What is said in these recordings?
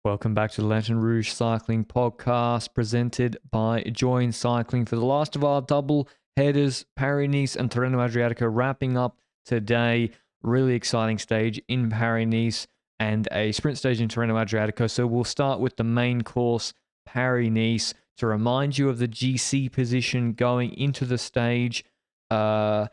Welcome back to the Lanterne Rouge Cycling Podcast, presented by Join Cycling for the last of our double headers, Paris-Nice and Tirreno-Adriatico, wrapping up today. Really exciting stage in Paris-Nice and a sprint stage in Tirreno-Adriatico. So we'll start with the main course, Paris-Nice, to remind you of the GC position going into the stage. Brandon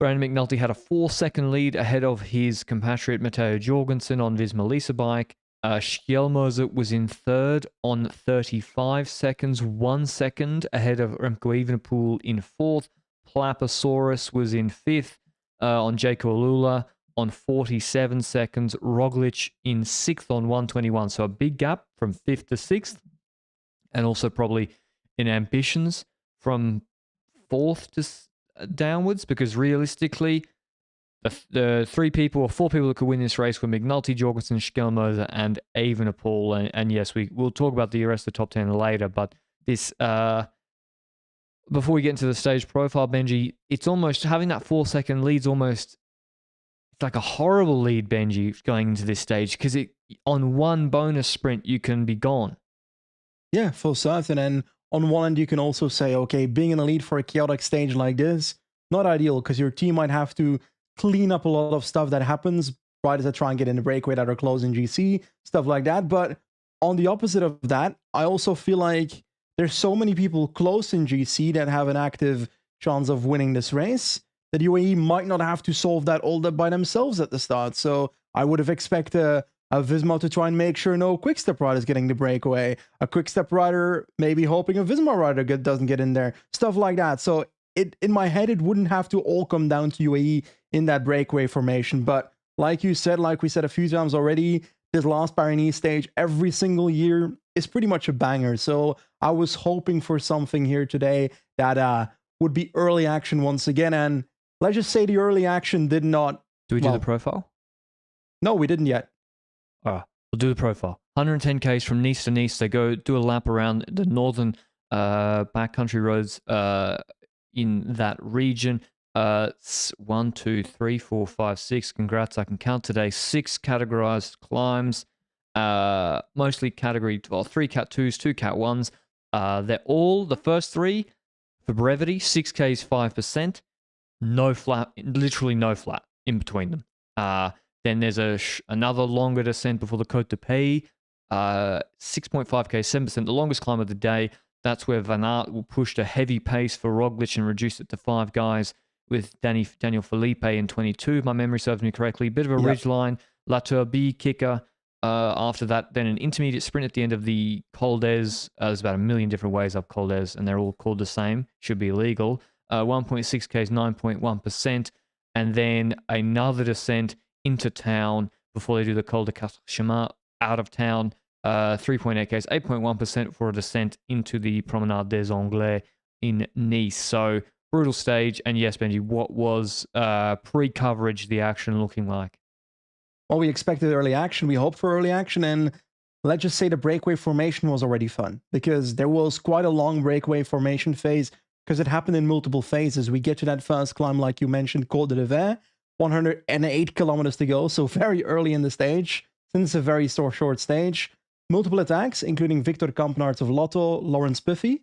McNulty had a 4-second lead ahead of his compatriot Matteo Jorgensen on Visma Lease bike. Schjelmoser was in third on 35 seconds, 1 second ahead of Remco Evenepoel in fourth. Plapasaurus was in fifth on Jaco Alula on 47 seconds. Roglic in sixth on 121. So a big gap from fifth to sixth. And also probably in ambitions from fourth to downwards, because realistically, the three people or four people that could win this race were McNulty, Jorgensen, Schjelmoser, and Evenepoel. And yes, we'll talk about the rest of the top 10 later. But this, before we get into the stage profile, Benji, it's almost having that 4-second lead's almost it's like a horrible lead, Benji, going into this stage, because on one bonus sprint you can be gone. Yeah, for certain. And on one end, you can also say, okay, being in a lead for a chaotic stage like this, not ideal, because your team might have to clean up a lot of stuff that happens right as they try and get in the breakaway that are close in GC, stuff like that. But on the opposite of that, I also feel like there's so many people close in GC that have an active chance of winning this race that UAE might not have to solve that all by themselves at the start. So I would have expected a Visma to try and make sure no Quickstep rider is getting the breakaway. A Quickstep rider maybe hoping a Visma rider doesn't get in there. Stuff like that. So in my head, it wouldn't have to all come down to UAE in that breakaway formation. But like you said, like we said a few times already, this last Paris-Nice stage every single year is pretty much a banger. So I was hoping for something here today that would be early action once again. And let's just say the early action did not... Do we do the profile? No, we didn't yet. All right, we'll do the profile. 110 Ks from Nice to Nice. They go do a lap around the northern backcountry roads in that region. 1, 2, 3, 4, 5, 6. Congrats, I can count today. 6 categorized climbs. Mostly category, well, 3 Cat 2s, 2 Cat 1s. They're all, the first 3, for brevity, 6Ks, 5%. No flat, literally no flat in between them. Then there's another longer descent before the Côte de Pays, 6.5K, 7%, the longest climb of the day. That's where Van Aert will push the heavy pace for Roglic and reduce it to 5 guys with Daniel Felipe in 22, if my memory serves me correctly. Bit of a ridgeline, La Turbie kicker. After that, then an intermediate sprint at the end of the Col d'Ez. There's about a million different ways up Col d'Ez, and they're all called the same. Should be illegal. 1.6K is 9.1%. And then another descent into town before they do the Col de Quatre Chemins out of town. 3.8K is 8.1% for a descent into the Promenade des Anglais in Nice. So brutal stage. And yes, Benji, what was pre-coverage the action looking like? Well, we expected early action. We hoped for early action. And let's just say the breakaway formation was already fun, because there was quite a long breakaway formation phase, because it happened in multiple phases. We get to that first climb, like you mentioned, Col de Lever, 108 kilometers to go. So very early in the stage, since it's a very short stage. Multiple attacks, including Victor Kampenaerts of Lotto, Lawrence Piffy,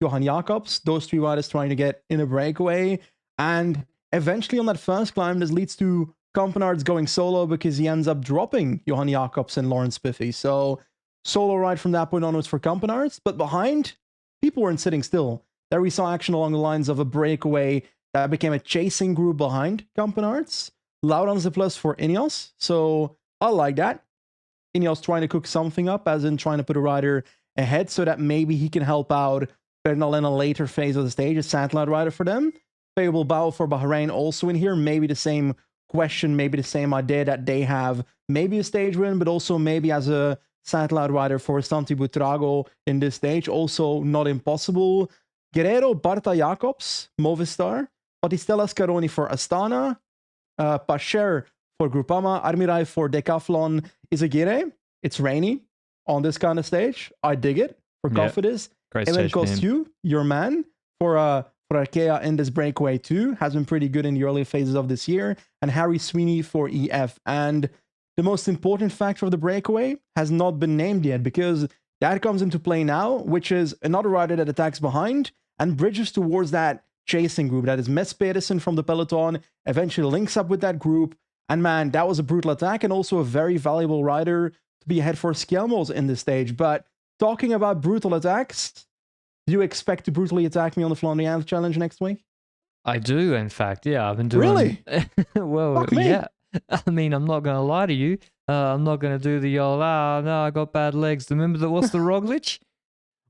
Johan Jacobs, those 3 riders trying to get in a breakaway. And eventually on that first climb, this leads to Kampenaerts going solo, because he ends up dropping Johan Jacobs and Lawrence Piffy. So solo ride from that point onwards for Kampenaerts. But behind, people weren't sitting still. There we saw action along the lines of a breakaway that became a chasing group behind Kampenaerts. Laurens de Plus for Ineos. So I like that. Ineos trying to cook something up, as in trying to put a rider ahead so that maybe he can help out Bernal in a later phase of the stage, a satellite rider for them. Favorable bow for Bahrain also in here. Maybe the same question, maybe the same idea that they have. Maybe a stage win, but also maybe as a satellite rider for Santi Buitrago in this stage. Also not impossible. Guerrero, Barta Jacobs, Movistar. Battistella Scaroni for Astana. Pacher for Groupama. Armirai for Decathlon. Izagirre. It's rainy on this kind of stage. I dig it. For Cofidis. Evan Kosciu, your man, for Arkea in this breakaway too. Has been pretty good in the early phases of this year. And Harry Sweeney for EF. And the most important factor of the breakaway has not been named yet, because that comes into play now, which is another rider that attacks behind and bridges towards that chasing group. That is Mats Pedersen from the peloton, eventually links up with that group. And man, that was a brutal attack and also a very valuable rider to be ahead for Skjelmos in this stage. But talking about brutal attacks, do you expect to brutally attack me on the Flandrian Challenge next week? I do, in fact. Yeah, I've been doing... Really? Well, Fuck me. yeah. I mean, I'm not going to lie to you. I'm not going to do the old, no, I got bad legs. Remember, what's the Roglic?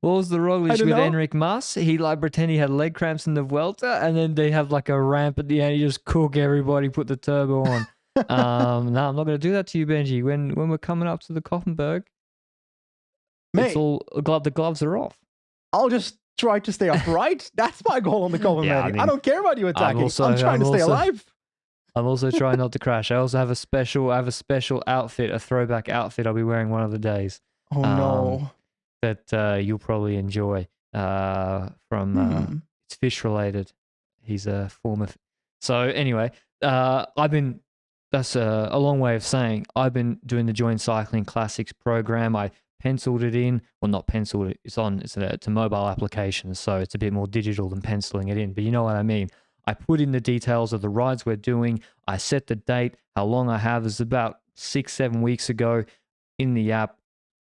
What was the Roglic with Enric Mas? He like pretend he had leg cramps in the Vuelta, and then they have like a ramp at the end. You just cook everybody, put the turbo on. No, I'm not going to do that to you, Benji. When we're coming up to the Koppenberg, it's all the gloves are off. I'll just try to stay upright. That's my goal on the Koppenberg. Yeah, I mean, I don't care about you attacking. I'm trying to stay alive. I'm also trying not to crash. I also have a special outfit, a throwback outfit I'll be wearing one of the days. Oh no. That you'll probably enjoy. It's fish related. He's a former. So anyway, that's a long way of saying I've been doing the Join Cycling Classics program. I penciled it in. Well, not penciled it. It's a mobile application, so it's a bit more digital than penciling it in. But you know what I mean. I put in the details of the rides we're doing. I set the date, how long I have. It's about 6-7 weeks ago in the app.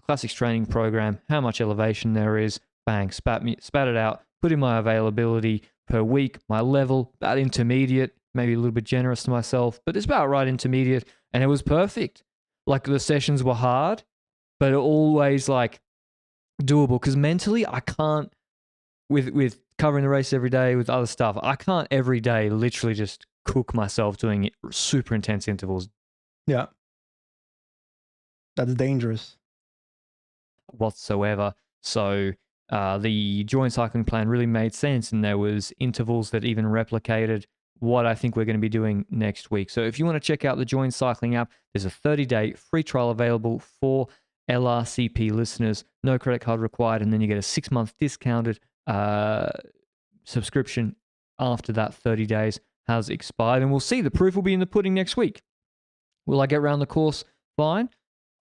Classics training program, how much elevation there is. Bang, spat it out. Put in my availability per week, my level, about intermediate, maybe a little bit generous to myself, but it's about right intermediate. And it was perfect. Like the sessions were hard, but always like doable, because mentally I can't, with covering the race every day with other stuff, I can't every day literally just cook myself doing super intense intervals. Yeah. That's dangerous. Whatsoever. So the Join Cycling plan really made sense, and there was intervals that even replicated what I think we're going to be doing next week. So if you want to check out the Join Cycling app, there's a 30-day free trial available for LRCP listeners. No credit card required, and then you get a 6-month discounted subscription after that 30 days has expired. And we'll see. The proof will be in the pudding next week. Will I get around the course? Fine.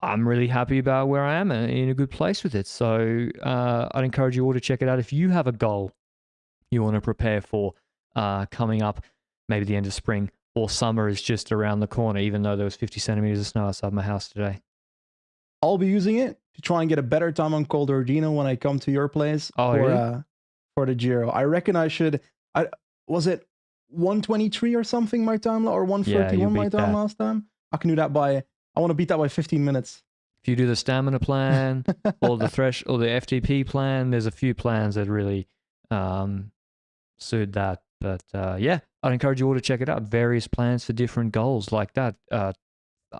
I'm really happy about where I am and in a good place with it. So I'd encourage you all to check it out. If you have a goal you want to prepare for coming up, maybe the end of spring or summer is just around the corner, even though there was 50 centimeters of snow outside my house today. I'll be using it to try and get a better time on Col d'Ordino when I come to your place for the Giro. I reckon I should. Was it 123 or something my time, or 131 my time last time? I can do that by. I want to beat that by 15 minutes. If you do the stamina plan or the or the FTP plan, there's a few plans that really suit that. But yeah, I'd encourage you all to check it out. Various plans for different goals like that.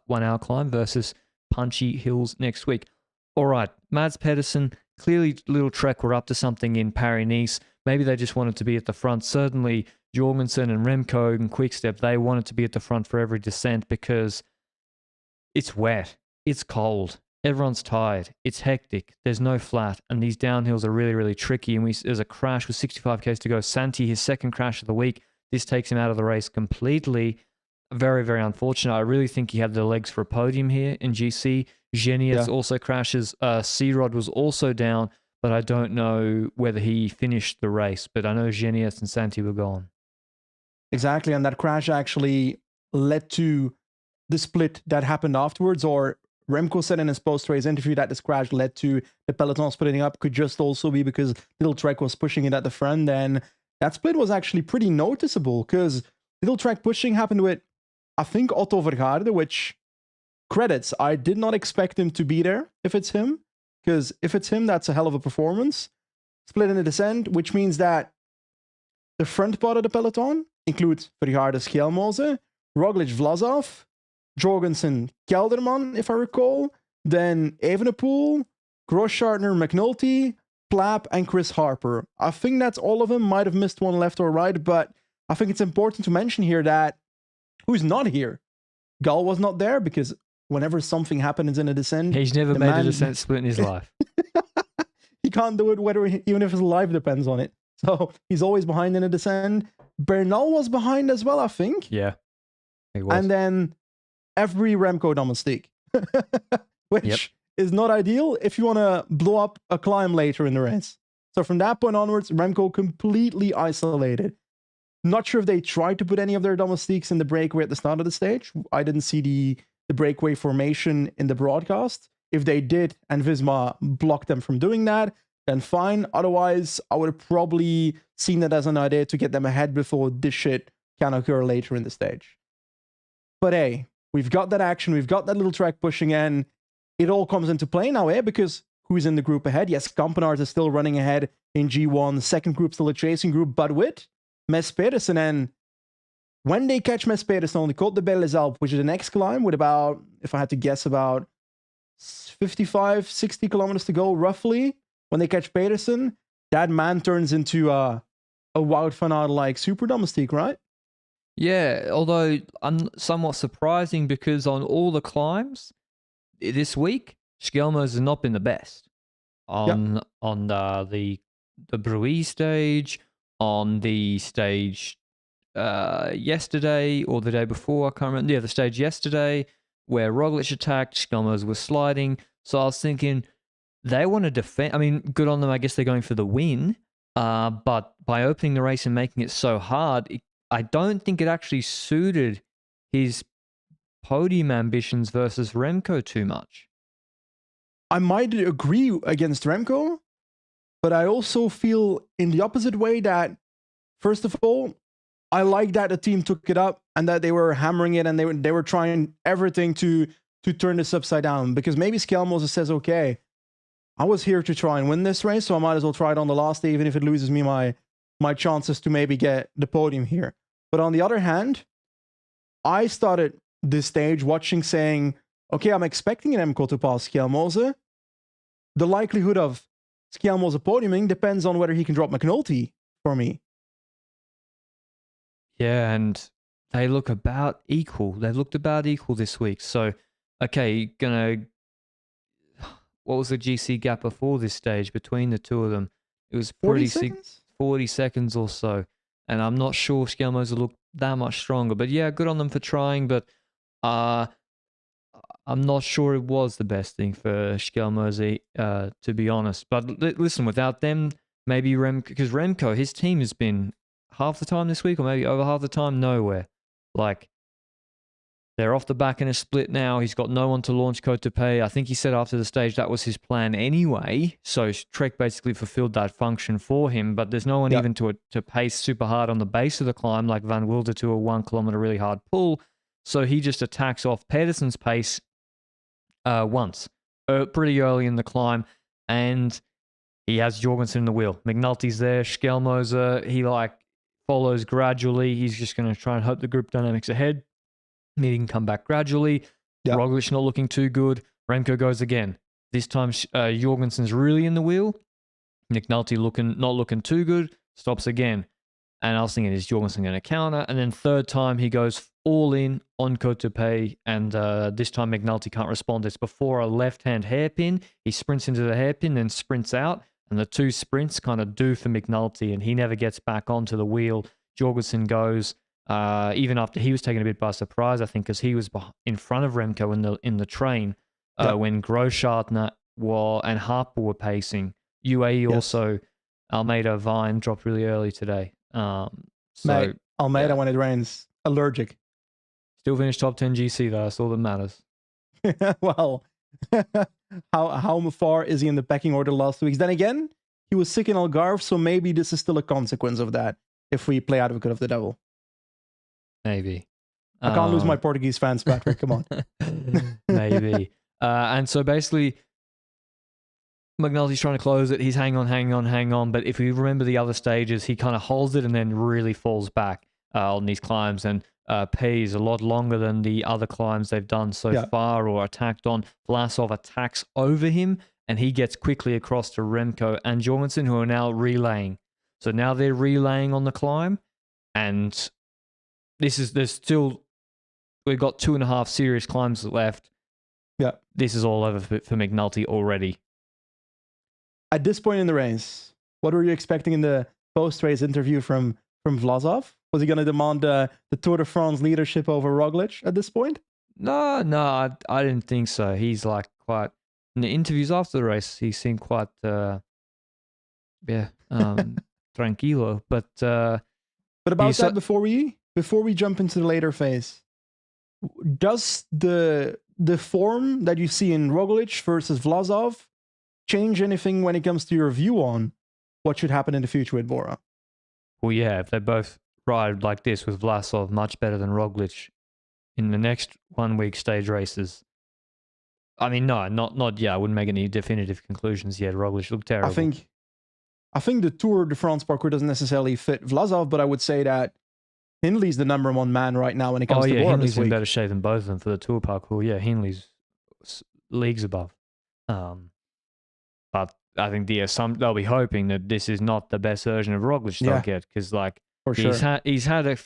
1 hour climb versus punchy hills next week. All right, Mats Pedersen, clearly Little Trek were up to something in Paris-Nice. Maybe they just wanted to be at the front. Certainly Jorgensen and Remco and Quickstep, they wanted to be at the front for every descent because it's wet, it's cold, everyone's tired, it's hectic, there's no flat, and these downhills are really, really tricky. And there's a crash with 65 k's to go. Santi, his second crash of the week. This takes him out of the race completely. Very, very unfortunate. I really think he had the legs for a podium here in GC. Genius also crashes. C-Rod was also down, but I don't know whether he finished the race. But I know Genius and Santi were gone. Exactly, and that crash actually led to the split that happened afterwards, or Remco said in his post-race interview that this crash led to the peloton splitting up. Could just also be because Little Trek was pushing it at the front, and that split was actually pretty noticeable because Little Trek pushing happened with, I think, Otto Vergaarde, which credits. I did not expect him to be there if it's him, because if it's him, that's a hell of a performance. Split in the descent, which means that the front part of the peloton includes Vergaarde, Skjelmose, Roglic, Vlasov, Jorgensen, Kelderman, if I recall, then Evenepoel, Grosschartner, McNulty, Plapp, and Chris Harper. I think that's all of them. Might have missed one left or right, but I think it's important to mention here that who's not here? Gal was not there because whenever something happens in a descent, he's never made a descent split in his life. He can't do it even if his life depends on it. So he's always behind in a descent. Bernal was behind as well, I think. Yeah, he was. And then every Remco domestique. which is not ideal if you want to blow up a climb later in the race. So from that point onwards, Remco completely isolated. Not sure if they tried to put any of their domestiques in the breakaway at the start of the stage. I didn't see the breakaway formation in the broadcast. If they did and Visma blocked them from doing that, then fine. Otherwise, I would have probably seen it as an idea to get them ahead before this shit can occur later in the stage. But hey, we've got that action. We've got that little track pushing in. It all comes into play now, because who's in the group ahead? Yes, Kampenaars is still running ahead in G1. The second group still a chasing group, but with Mes Pedersen. And when they catch Mes Pedersen on the Côte de Belles Alpes, which is the next climb, with about, if I had to guess, about 55, 60 kilometers to go, roughly, when they catch Pedersen, that man turns into a Wout van Aert-like super domestique, right? Yeah, although somewhat surprising because on all the climbs this week, Schelmo's has not been the best. On the Broe stage, on the stage yesterday or the day before, I can't remember. Yeah, the stage yesterday where Roglic attacked, Schelmo's was sliding. So I was thinking they want to defend. I mean, good on them. I guess they're going for the win. But by opening the race and making it so hard, I don't think it actually suited his podium ambitions versus Remco too much. I might agree against Remco, but I also feel in the opposite way that, first of all, I like that the team took it up and that they were hammering it and they were trying everything to turn this upside down, because maybe Schelmoze says, okay, I was here to try and win this race, so I might as well try it on the last day, even if it loses me my chances to maybe get the podium here. But on the other hand, I started this stage watching saying, okay, I'm expecting an Remco to pass Schelmoze. The likelihood of Schelmoze podiuming depends on whether he can drop McNulty for me. Yeah, and they look about equal. They've looked about equal this week. So, okay, what was the GC gap before this stage between the two of them? It was 40 seconds? 40 seconds or so. And I'm not sure Schelmoze looked that much stronger. But yeah, good on them for trying. But I'm not sure it was the best thing for Schelmoze, to be honest. But listen, without them, maybe because Remco, his team has been half the time this week, or maybe over half the time, nowhere. Like, they're off the back in a split now. He's got no one to launch Côte de Pay. I think he said after the stage that was his plan anyway. So Trek basically fulfilled that function for him. But there's no one even to pace super hard on the base of the climb, like Van Wilder to a 1 kilometer really hard pull. So he just attacks off Pedersen's pace once, pretty early in the climb. And he has Jorgensen in the wheel. McNulty's there. Schelmoze, he follows gradually. He's just going to try and hope the group dynamics ahead. He can come back gradually. Yep. Roglic not looking too good. Remco goes again. This time, Jorgensen's really in the wheel. McNulty not looking too good. Stops again. And I was thinking, is Jorgensen going to counter? And then third time, he goes all in on Côte de Pay. And this time, McNulty can't respond. It's before a left-hand hairpin. He sprints into the hairpin, then sprints out. And the two sprints kind of do for McNulty. And he never gets back onto the wheel. Jorgensen goes. Even after he was taken a bit by surprise, I think, because he was in front of Remco in the train when Grosschartner and Harper were pacing. UAE also, Almeida Vine dropped really early today. Mate, Almeida, when it rains, allergic. Still finished top 10 GC though, that's all that matters. Well, how far is he in the pecking order the last 2 weeks? Then again, he was sick in Algarve, so maybe this is still a consequence of that if we play advocate of the devil. Maybe. I can't lose my Portuguese fans, Patrick. Come on. Maybe. And so basically, McNulty's trying to close it. He's hang on. But if we remember the other stages, he kind of holds it and then really falls back on these climbs. And pays a lot longer than the other climbs they've done so far or attacked on. Vlasov attacks over him, and he gets quickly across to Remco and Jorgensen, who are now relaying. So now they're relaying on the climb, and we've got 2.5 serious climbs left. Yeah. This is all over for McNulty already. At this point in the race, what were you expecting in the post-race interview from Vlasov? Was he going to demand the Tour de France leadership over Roglic at this point? No, I didn't think so. He's like quite in the interviews after the race. He seemed quite tranquilo. But But about that, before we jump into the later phase, does the form that you see in Roglic versus Vlasov change anything when it comes to your view on what should happen in the future with Bora? Well, yeah, if they both ride like this with Vlasov much better than Roglic in the next 1 week stage races. I mean, no, not yet. I wouldn't make any definitive conclusions yet. Roglic looked terrible. I think the Tour de France parcours doesn't necessarily fit Vlasov, but I would say that Hindley's the number one man right now when it comes to Bora Hindley's this week. in better shape than both of them for the Tour parcours. Yeah, Hindley's leagues above. But I think they'll be hoping that this is not the best version of Roglic they'll get, because like he's had a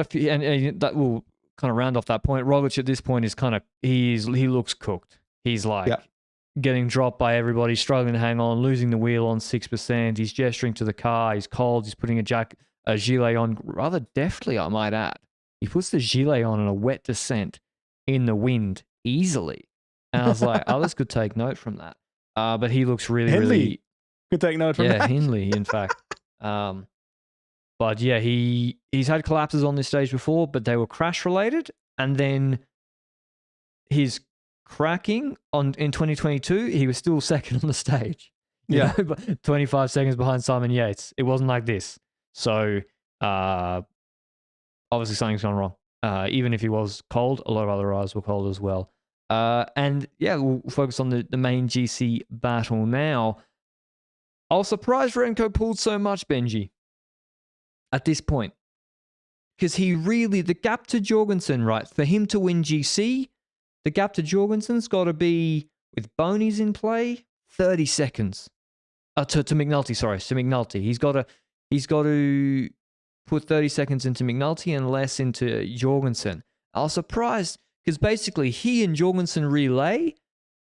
few, and that will kind of round off that point. Roglic at this point is kind of he looks cooked. He's like getting dropped by everybody, struggling to hang on, losing the wheel on 6%. He's gesturing to the car. He's cold. He's putting a gilet on rather deftly, I might add. He puts the gilet on a wet descent in the wind easily. And I was like, others could take note from that. But he looks really could take note from that. Yeah, Hindley, in fact. But yeah, he's had collapses on this stage before, but they were crash related. And then his cracking in 2022, he was still second on the stage. You know, 25 seconds behind Simon Yates. It wasn't like this. So obviously something's gone wrong. Even if he was cold, a lot of other riders were cold as well. And yeah, we'll focus on the main GC battle now. I was surprised Remco pulled so much, Benji, at this point. Because the gap to Jorgensen, right, for him to win GC, the gap to Jorgensen's got to be, with Bonies in play, 30 seconds. To McNulty, sorry, to McNulty. He's got to put 30 seconds into McNulty and less into Jorgensen. I was surprised, because basically he and Jorgensen relay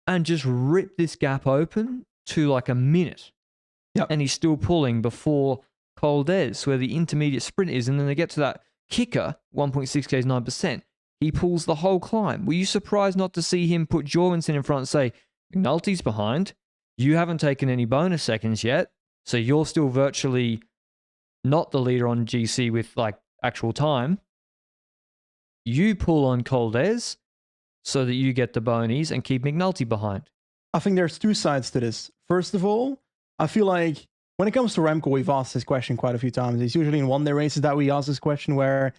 and just rip this gap open to like a minute. Yep. And he's still pulling before Col d'Ez, where the intermediate sprint is. And then they get to that kicker, 1.6K is 9%. He pulls the whole climb. Were you surprised not to see him put Jorgensen in front and say, McNulty's behind. You haven't taken any bonus seconds yet. So you're still virtually not the leader on GC with like actual time. You pull on Col d'Ez so that you get the bonies and keep McNulty behind. I think there's two sides to this. First of all, I feel like when it comes to Remco, we've asked this question quite a few times. It's usually in one-day races that we ask this question where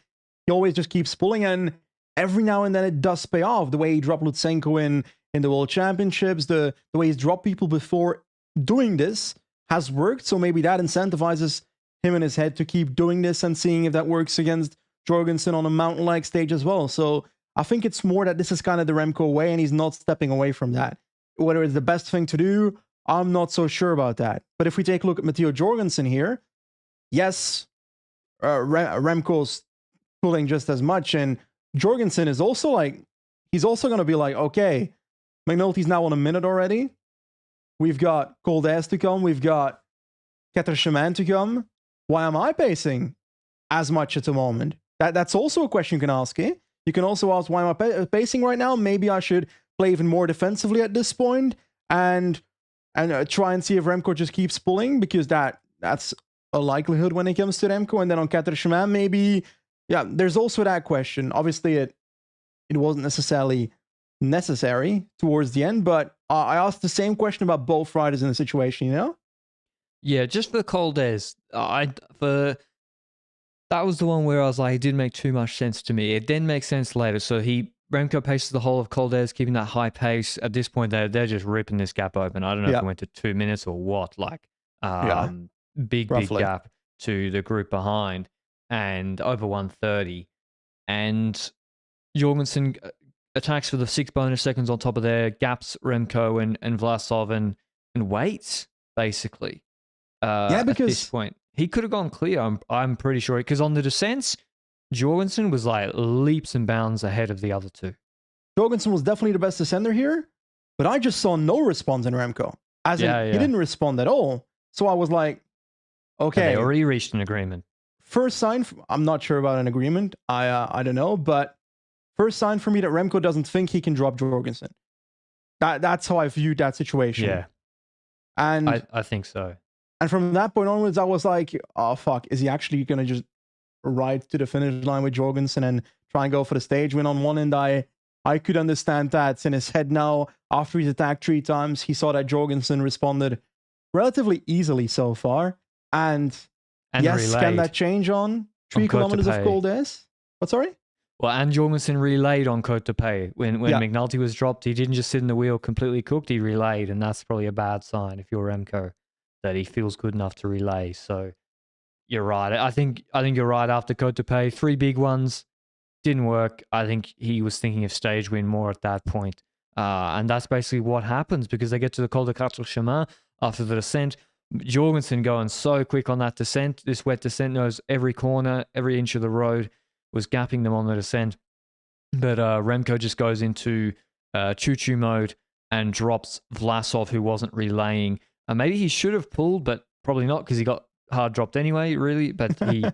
he always just keeps pulling, and every now and then it does pay off. The way he dropped Lutsenko in the World Championships, the way he's dropped people before doing this has worked. So maybe that incentivizes him in his head to keep doing this and seeing if that works against Jorgensen on a mountain-like stage as well. So I think it's more that this is kind of the Remco way and he's not stepping away from that. Whether it's the best thing to do, I'm not so sure about that. But if we take a look at Matteo Jorgensen here, yes, Remco's pulling just as much, and Jorgensen is also like, he's also going to be like, okay, McNulty's now on a minute already. We've got Col d'Ez to come. We've got Ketterchemin to come. Why am I pacing as much at the moment? That's also a question you can ask, eh? You can also ask, why am I pacing right now? Maybe I should play even more defensively at this point and try and see if Remco just keeps pulling, because that's a likelihood when it comes to Remco. And then on Ketterchemin, maybe, yeah, there's also that question. Obviously, it wasn't necessarily necessary towards the end, but I asked the same question about both riders in the situation, you know? Yeah, just for Col d'Ez, that was the one where I was like, it didn't make too much sense to me. It then makes sense later. So Remco paces the whole of Col d'Ez, keeping that high pace. At this point, they're just ripping this gap open. I don't know if it went to 2 minutes or what. Like, big gap to the group behind, and over 130. And Jorgensen attacks for the 6 bonus seconds on top of there, gaps Remco and Vlasov and waits, basically. Because at this point, he could have gone clear. I'm pretty sure, because on the descents, Jorgensen was like leaps and bounds ahead of the other two. Jorgensen was definitely the best descender here, but I just saw no response in Remco. He didn't respond at all. So I was like, okay. And they already reached an agreement. First sign, I'm not sure about an agreement. I don't know, but first sign for me that Remco doesn't think he can drop Jorgensen. That's how I viewed that situation. Yeah. And I think so. And from that point onwards, I was like, oh, fuck, is he actually going to just ride to the finish line with Jorgensen and try and go for the stage win on one? And I could understand that in his head now. After he's attacked 3 times, he saw that Jorgensen responded relatively easily so far. And yes, can that change on 3 kilometers of Col Vos? What, sorry? Well, and Jorgensen relayed on Côte d'Épée. When McNulty was dropped, he didn't just sit in the wheel completely cooked, he relayed, and that's probably a bad sign if you're Remco, that he feels good enough to relay. So you're right. I think you're right. After Côte d'Épée, 3 big ones didn't work. I think he was thinking of stage win more at that point. And that's basically what happens, because they get to the Col de Quatre Chemins after the descent. Jorgensen going so quick on that descent. This wet descent knows every corner, every inch of the road, was gapping them on the descent. But Remco just goes into choo-choo mode and drops Vlasov, who wasn't relaying. Maybe he should have pulled, but probably not, because he got hard dropped anyway, really. But he,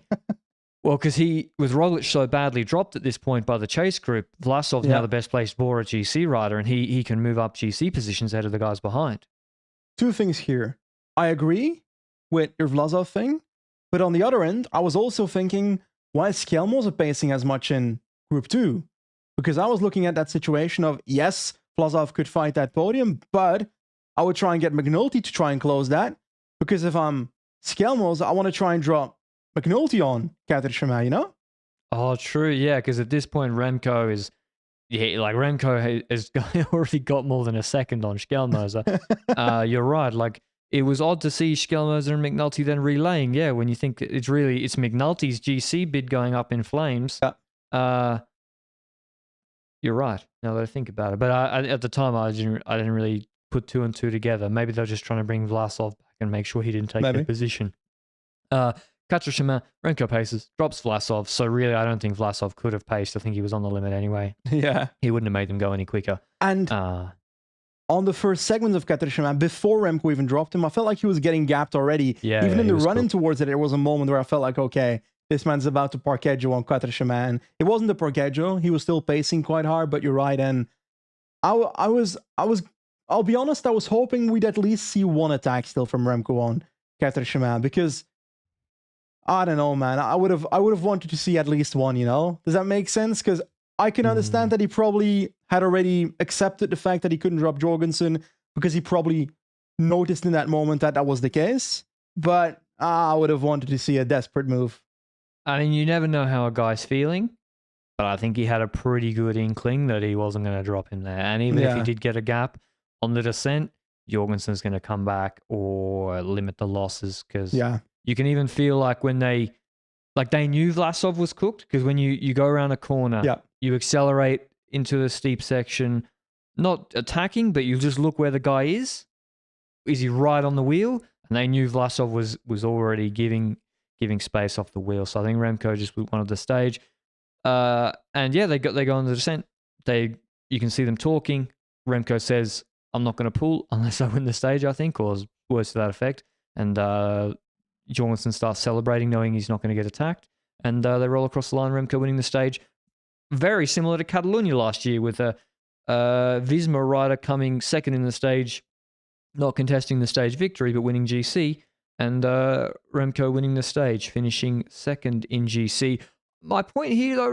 well, because he, with Roglic so badly dropped at this point by the chase group, Vlasov's now the best placed Bora GC rider, and he can move up GC positions ahead of the guys behind. 2 things here. I agree with your Vlasov thing, but on the other end, I was also thinking, why is Skjelmose wasn't pacing as much in Group 2? Because I was looking at that situation of, yes, Vlasov could fight that podium, but I would try and get McNulty to try and close that. Because if I'm Skjelmose, I want to try and drop McNulty on Quatre Chemins, you know? Oh, true. Yeah, because at this point, Remco is... Yeah, like Remco has already got more than a second on Skjelmose. You're right. Like, it was odd to see Skjelmose and McNulty then relaying. Yeah, when you think it's McNulty's GC bid going up in flames. Yeah. You're right. Now that I think about it, but at the time I didn't really put 2 and 2 together. Maybe they're just trying to bring Vlasov back and make sure he didn't take the position. Quatre Chemins, Remco paces, drops Vlasov. So really, I don't think Vlasov could have paced. I think he was on the limit anyway. Yeah, he wouldn't have made them go any quicker. And on the first segments of Quatre Chemins, before Remco even dropped him, I felt like he was getting gapped already. Yeah, even in the run-in towards it, there was a moment where I felt like, okay, this man's about to parquejo on Quatre Chemins. It wasn't the parquejo. He was still pacing quite hard, but you're right. And I'll be honest, I was hoping we'd at least see one attack still from Remco on Quatre Chemins, because I don't know, man. I would have wanted to see at least one, you know? Does that make sense? Because I can understand that he probably had already accepted the fact that he couldn't drop Jorgensen, because he probably noticed in that moment that that was the case. But I would have wanted to see a desperate move. I mean, you never know how a guy's feeling, but I think he had a pretty good inkling that he wasn't going to drop him there. And even if he did get a gap on the descent, Jorgensen's going to come back or limit the losses, because you can even feel like when they knew Vlasov was cooked, because when you go around a corner, you accelerate into the steep section, not attacking, but you just look where the guy is. Is he right on the wheel? And they knew Vlasov was already giving space off the wheel. So I think Remco just wanted the stage. And yeah, they go on the descent. You can see them talking. Remco says, I'm not going to pull unless I win the stage, I think, or words to that effect. And Jorgensen starts celebrating, knowing he's not going to get attacked. And they roll across the line, Remco winning the stage. Very similar to Catalunya last year, with a Visma rider coming second in the stage, not contesting the stage victory, but winning GC. And Remco winning the stage, finishing second in GC. My point here, though,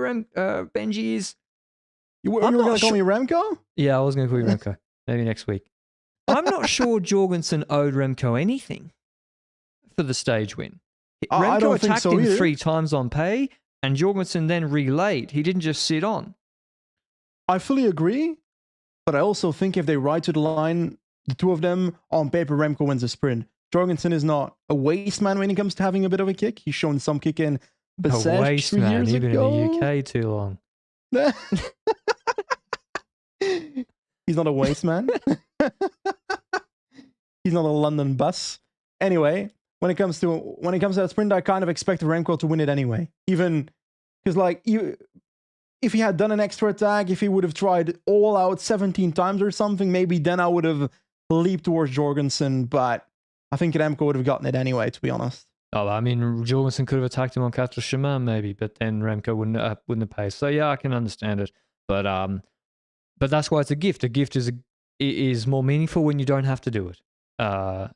Benji, is... You were going to call me Remco? Yeah, I was going to call you Remco. Maybe next week. I'm not sure Jorgensen owed Remco anything for the stage win. Remco attacked him 3 times on pay, and Jorgensen then relayed. He didn't just sit on. I fully agree, but I also think if they ride to the line, the two of them, on paper, Remco wins a sprint. Jorgensen is not a waste man when it comes to having a bit of a kick. He's shown some kick in Bessèges 3 years even ago. In the UK too long. He's not a waste man. He's not a London bus. Anyway, when it comes to that sprint, I kind of expect Remco to win it anyway. Even because, like, if he had done an extra attack, if he would have tried all out 17 times or something, maybe then I would have leaped towards Jorgensen. But I think Remco would have gotten it anyway, to be honest. Oh, I mean, Jorgensen could have attacked him on Quatre Chemins maybe, but then Remco wouldn't have paced. So yeah, I can understand it. But that's why it's a gift. A gift is more meaningful when you don't have to do it. I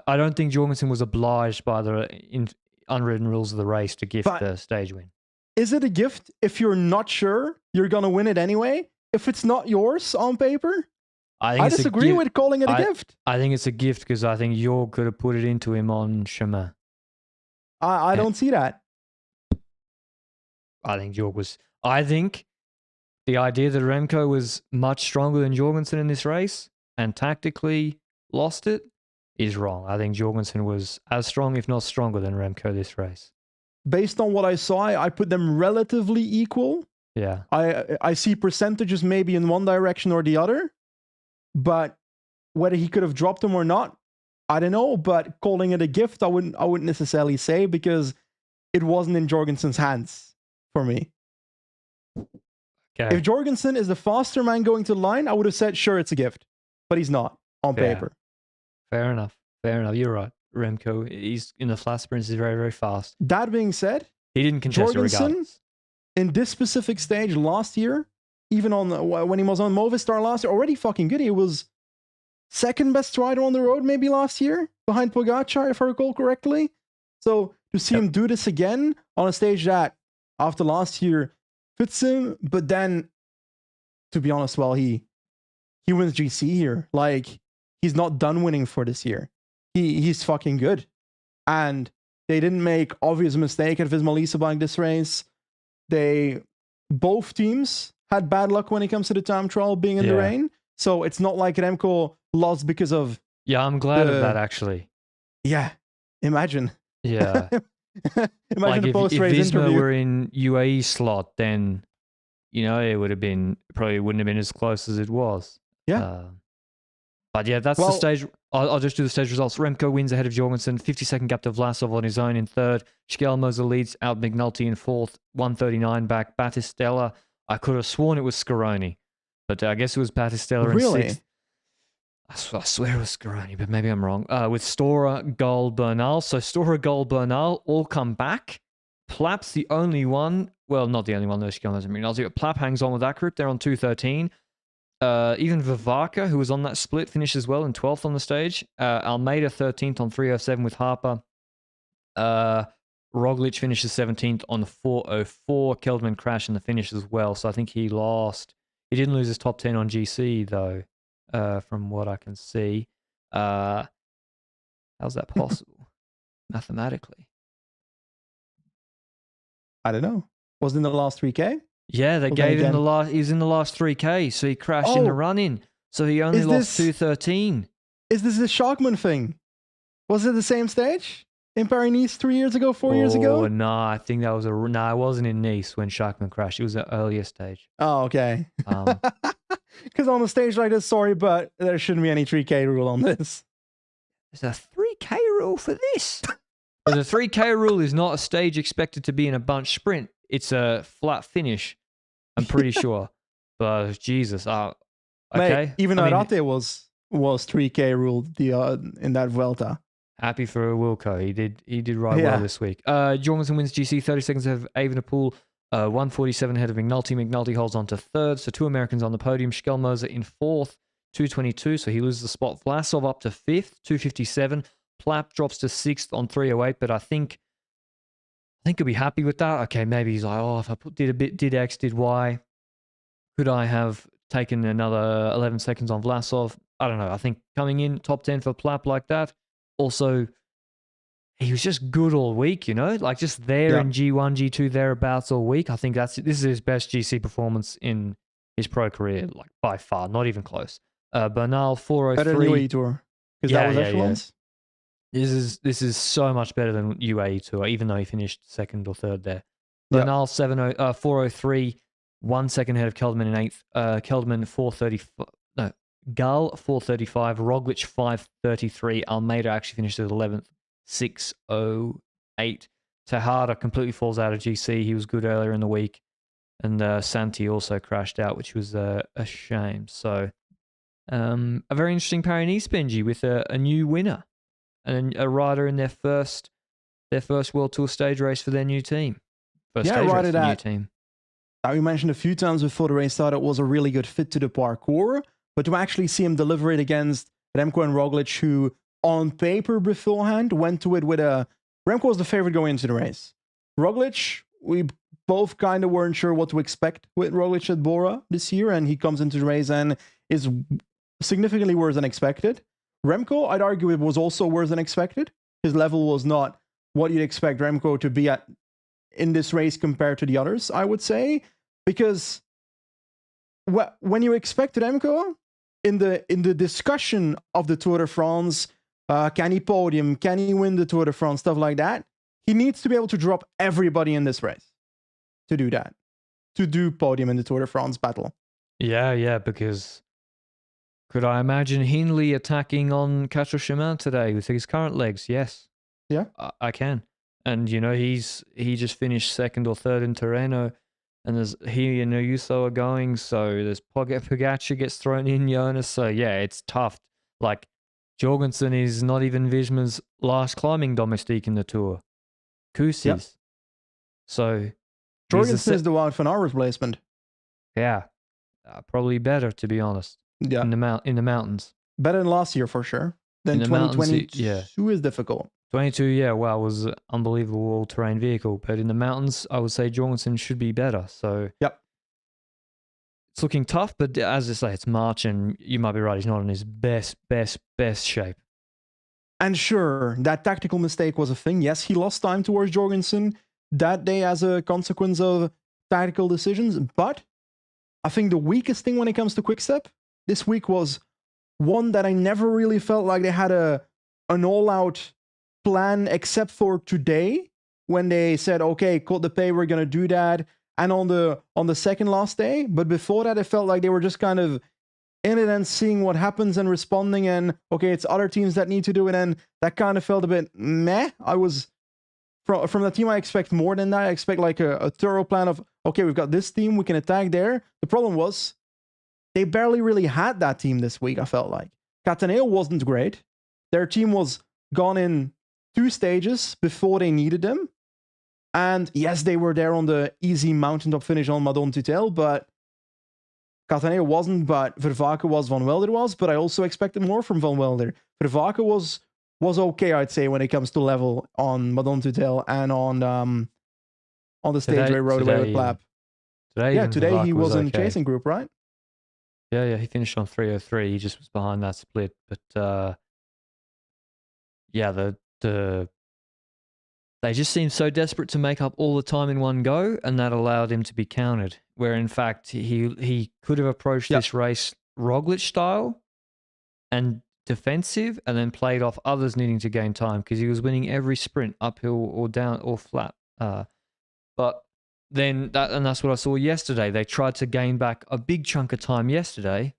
don't think Jorgensen was obliged by the unwritten rules of the race to gift the stage win. Is it a gift if you're not sure you're going to win it anyway? If it's not yours on paper? I disagree with calling it a gift. I think it's a gift because I think Jorg could have put it into him on Chemin. I don't see that. I think Jorg was... I think the idea that Remco was much stronger than Jorgensen in this race and tactically lost it is wrong. I think Jorgensen was as strong, if not stronger, than Remco this race. Based on what I saw, I put them relatively equal. Yeah. I see percentages maybe in one direction or the other, but whether he could have dropped them or not, I don't know. But calling it a gift, I wouldn't necessarily say, because it wasn't in Jorgensen's hands for me. Okay. If Jorgensen is the faster man going to the line, I would have said, sure, it's a gift. But he's not on paper. Fair enough. You're right. Remco, he's in the flat sprints, he's very, very fast. That being said, he didn't contest Jorgensen, in this specific stage last year, even on when he was on Movistar last year, already fucking good. He was second best rider on the road maybe last year, behind Pogacar, if I recall correctly. So to see him do this again on a stage that, after last year, fits him, but then, to be honest, well, he wins GC here. Like, he's not done winning for this year. He's fucking good. And they didn't make obvious mistake at Visma-Leasebike this race. Both teams had bad luck when it comes to the time trial being in the rain. So it's not like Remco lost because of... Yeah, I'm glad of that, actually. Yeah, imagine. Yeah. Imagine the post-race if Visma interview. were in UAE slot, then, it would have been... Probably wouldn't have been as close as it was. Yeah. But yeah, that's the stage. I'll just do the stage results. Remco wins ahead of Jorgensen. 50-second gap to Vlasov on his own in third. Schelmoser leads out McNulty in fourth. 139 back. Battistella. I could have sworn it was Scaroni, but I guess it was Battistella in sixth. I swear it was Scaroni, but maybe I'm wrong. With Stora, Gol, Bernal. So Stora, Gol, Bernal all come back. Plapp's the only one. Well, not the only one. There's Schelmoser and McNulty. But Plapp hangs on with that group. They're on 213. Even Vivaka, who was on that split, finishes well in 12th on the stage. Almeida 13th on 307 with Harper. Roglic finishes 17th on 404. Keldman crashed in the finish as well, so I think he lost. He didn't lose his top 10 on GC, though, from what I can see. How's that possible mathematically? I don't know. Was it in the last 3K? Yeah, they gave him he was in the last 3K, so he crashed in the run-in. So he only lost 213. Is this the Schachmann thing? Was it the same stage? In Paris-Nice 3 years ago, 4 years ago? Oh, no, I think that was it wasn't in Nice when Schachmann crashed. It was an earlier stage. Oh, okay. Because on the stage like this, sorry, but there shouldn't be any 3K rule on this. There's a 3K rule for this. The 3K rule is not a stage expected to be in a bunch sprint. It's a flat finish. I'm pretty sure. But Jesus, okay. Mate, even Arate was 3K ruled in that Vuelta. Happy for Wilco. He did well this week. Jorgensen wins GC, 30 seconds ahead of Evenepoel, 147 ahead of McNulty. McNulty holds on to third, so two Americans on the podium. Schelmoser in fourth, 222, so he loses the spot. Vlasov up to fifth, 257. Plapp drops to sixth on 308, but I think he'll be happy with that. Okay, maybe he's like, if I did X, did Y, could I have taken another 11 seconds on Vlasov? I don't know. I think coming in top 10 for Plapp like that. Also, he was just good all week, like just there in G1, G2, thereabouts all week. I think this is his best GC performance in his pro career, like by far, not even close. Bernal 403. Better than UAE Tour. Because that was echelons. This is so much better than UAE Tour, even though he finished second or third there. Bernal 403, 1 second ahead of Keldman in eighth. Keldman 435. No, Gull 435. Roglic 533. Almeida actually finished at 11th, 608. Tejada completely falls out of GC. He was good earlier in the week, and Santi also crashed out, which was a shame. So, a very interesting Paris-Nice, Benji, with a new winner. And a rider in their first World Tour stage race for their new team. First stage race for their new team. Now, we mentioned a few times before the race started, was a really good fit to the parkour, but to actually see him deliver it against Remco and Roglic, who on paper beforehand went to it with a... Remco was the favorite going into the race. Roglic, we both kind of weren't sure what to expect with Roglic at Bora this year, and he comes into the race and is significantly worse than expected. Remco, I'd argue it was also worse than expected. His level was not what you'd expect Remco to be at in this race compared to the others, I would say, because when you expect Remco in the discussion of the Tour de France, can he podium, can he win the Tour de France, stuff like that, he needs to be able to drop everybody in this race to do that, to do podium in the Tour de France battle. Yeah, because could I imagine Hindley attacking on Quatre Chemins today with his current legs? Yes. Yeah. I can. And, he just finished second or third in Tirreno, and he and Ayuso are going, so there's Pogacar gets thrown in, Jonas, so yeah, it's tough. Like, Jorgensen is not even Visma's last climbing domestique in the Tour. Koos Yep. is. So... Jorgensen is the Wout van Aert replacement. Yeah. Probably better, to be honest. Yeah. In the mountains. Better than last year, for sure. Then 2022 is difficult. 22, yeah, wow, was an unbelievable all-terrain vehicle. But in the mountains, I would say Jorgensen should be better. So, yep. It's looking tough, but as I say, it's March, and you might be right, he's not in his best shape. And sure, that tactical mistake was a thing. Yes, he lost time towards Jorgensen that day as a consequence of tactical decisions. But I think the weakest thing when it comes to Quickstep this week was one that I never really felt like they had an all-out plan, except for today when they said, okay, cut the pay, we're gonna do that, and on the second last day. But before that, it felt like they were just kind of in it and seeing what happens and responding, and okay, it's other teams that need to do it, and that kind of felt a bit meh. I was from the team, I expect more than that. I expect like a thorough plan of, okay, we've got this team, we can attack there. The problem was they barely really had that team this week, I felt like. Cataneo wasn't great. Their team was gone in 2 stages before they needed them. And yes, they were there on the easy mountaintop finish on Madone Tutel, but Cataneo wasn't, but Vervaeke was, Van Welder was, but I also expected more from Van Welder. Vervaeke was okay, I'd say, when it comes to level on Madone Tutel and on the stage where he rode away with Blab. Today he was in chasing group, right? Yeah, he finished on 303. He just was behind that split. But yeah, they just seemed so desperate to make up all the time in one go, and that allowed him to be countered. Where in fact he could have approached this race Roglic style and defensive, and then played off others needing to gain time, because he was winning every sprint, uphill or down or flat. But then that's what I saw yesterday. They tried to gain back a big chunk of time yesterday,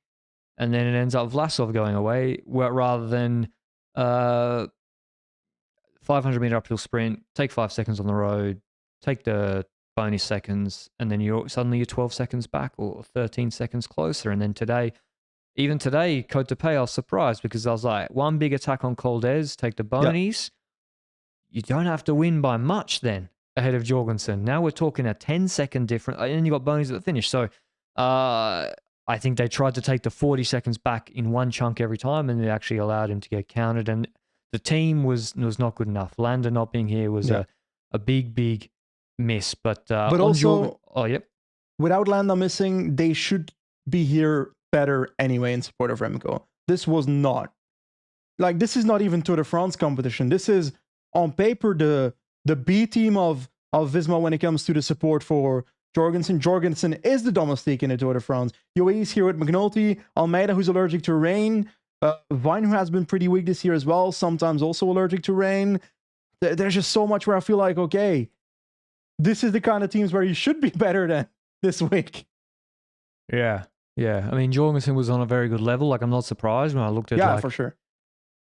and then it ends up Vlasov going away, rather than 500-meter uphill sprint, take 5 seconds on the road, take the bonus seconds, and then you're 12 seconds back or 13 seconds closer. And then even today, Côte de Pay, I was surprised, because I was like, one big attack on Col d'Ez, take the bonies. You don't have to win by much then ahead of Jorgensen. Now we're talking a 10-second difference, and then you got bonies at the finish. So I think they tried to take the 40 seconds back in one chunk every time, and it actually allowed him to get counted. And the team was not good enough. Landa not being here was a big miss. But also, yep. Without Landa missing, they should be here better anyway in support of Remco. This was not. Like, this is not even Tour de France competition. This is, on paper, the B team of Visma when it comes to the support for Jorgensen. Jorgensen is the domestique in the Tour de France. UAE's here with McNulty, Almeida, who's allergic to rain, Vine, who has been pretty weak this year as well, sometimes also allergic to rain. There's just so much where I feel like, okay, this is the kind of teams where you should be better than this week. Yeah. I mean, Jorgensen was on a very good level. Like, I'm not surprised when I looked at for sure.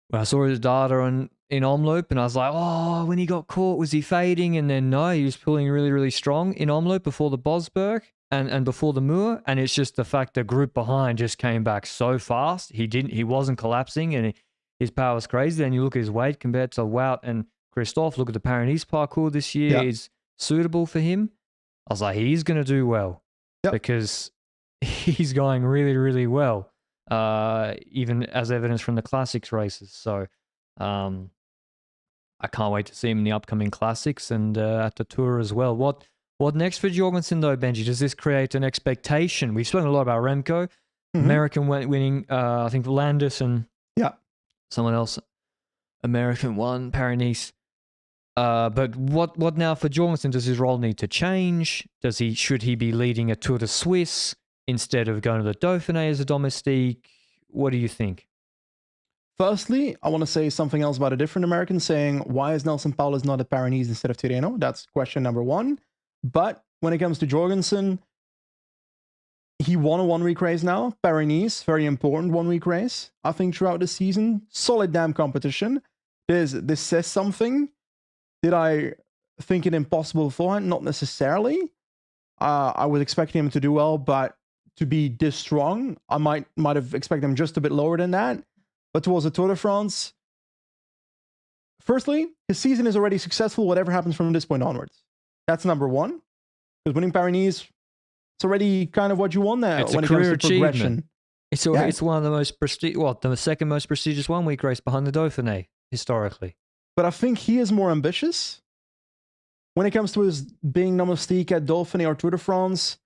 When I saw his data in Omloop, and I was like, oh, when he got caught, was he fading? And then no, he was pulling really, really strong in Omloop before the Bosberg and before the Moor. And it's just the fact the group behind just came back so fast. He wasn't collapsing, and his power was crazy. Then you look at his weight compared to Wout and Christophe. Look at the Paris parcours this year is suitable for him. I was like, he's going to do well. because he's going really, really well, even as evidence from the classics races. So I can't wait to see him in the upcoming classics and at the tour as well. What next for Jorgensen though, Benji? Does this create an expectation? We've spoken a lot about Remco, American winning. I think Landis and someone else, American won Paris-Nice. But what now for Jorgensen? Does his role need to change? Should he be leading a Tour de Suisse instead of going to the Dauphiné as a domestique? What do you think? Firstly, I want to say something else about a different American saying, why is Nelson Paulus not at Paris-Nice instead of Tirreno? That's question number one. But when it comes to Jorgensen, he won a one-week race now. Paris-Nice, very important one-week race. I think throughout the season, solid damn competition. This says something. Did I think it impossible beforehand? Not necessarily. I was expecting him to do well, but to be this strong, I might have expected him just a bit lower than that. But towards the Tour de France, firstly, his season is already successful, whatever happens from this point onwards. That's number one. Because winning Paris-Nice, it's already kind of what you want there when it comes to progression. It's one of the most the second most prestigious one-week race behind the Dauphiné, historically. But I think he is more ambitious. When it comes to his being domestique at Dauphiné or Tour de France,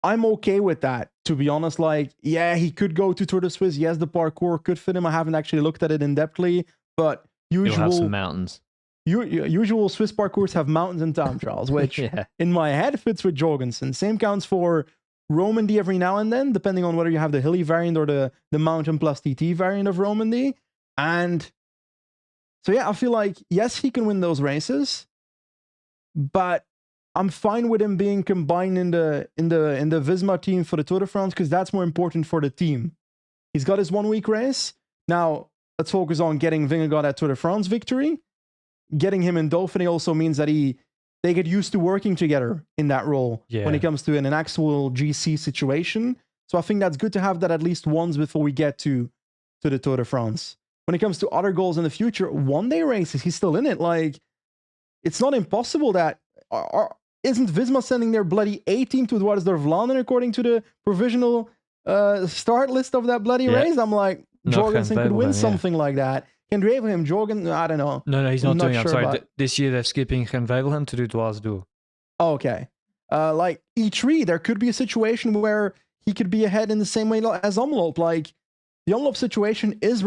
I'm okay with that, to be honest. Like, yeah, he could go to Tour de Suisse. Yes, the parcours could fit him. I haven't actually looked at it in depthly, but You'll have some mountains. Usual Swiss parcours have mountains and time trials, which in my head fits with Jorgensen. Same counts for Romandy every now and then, depending on whether you have the hilly variant or the mountain plus TT variant of Romandy. And so, yeah, I feel like, yes, he can win those races, but I'm fine with him being combined in the Visma team for the Tour de France, because that's more important for the team. He's got his 1 week race. Now, let's focus on getting Vingegaard that Tour de France victory. Getting him in Dauphiné also means that they get used to working together in that role when it comes to an actual GC situation. So I think that's good to have that at least once before we get to the Tour de France. When it comes to other goals in the future, one-day races, he's still in it. Like, it's not impossible that... Isn't Visma sending their bloody A-team to Dwars der Vlaanderen according to the provisional start list of that bloody race? I'm like, Jorgensen could win something like that. Can Wevelgem, Jorgen, I don't know. No, he's not doing it. I'm sorry. This year they're skipping Gen Wevelgem to do Dwars Duur. Oh, okay. Like E3, there could be a situation where he could be ahead in the same way as Omloop. Like, the Omloop situation is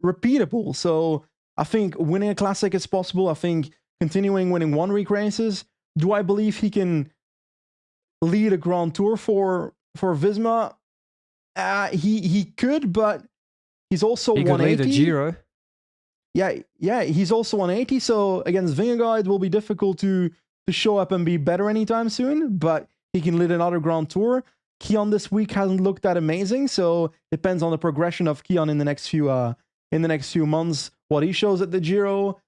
repeatable. So I think winning a classic is possible. I think continuing winning 1 week races. Do I believe he can lead a Grand Tour for Visma? He could, but he's also 180. He could lead a Giro. Yeah, he's also 180. So against Vingegaard, it will be difficult to show up and be better anytime soon. But he can lead another Grand Tour. Kian this week hasn't looked that amazing, so depends on the progression of Kian in the next few months. What he shows at the Giro,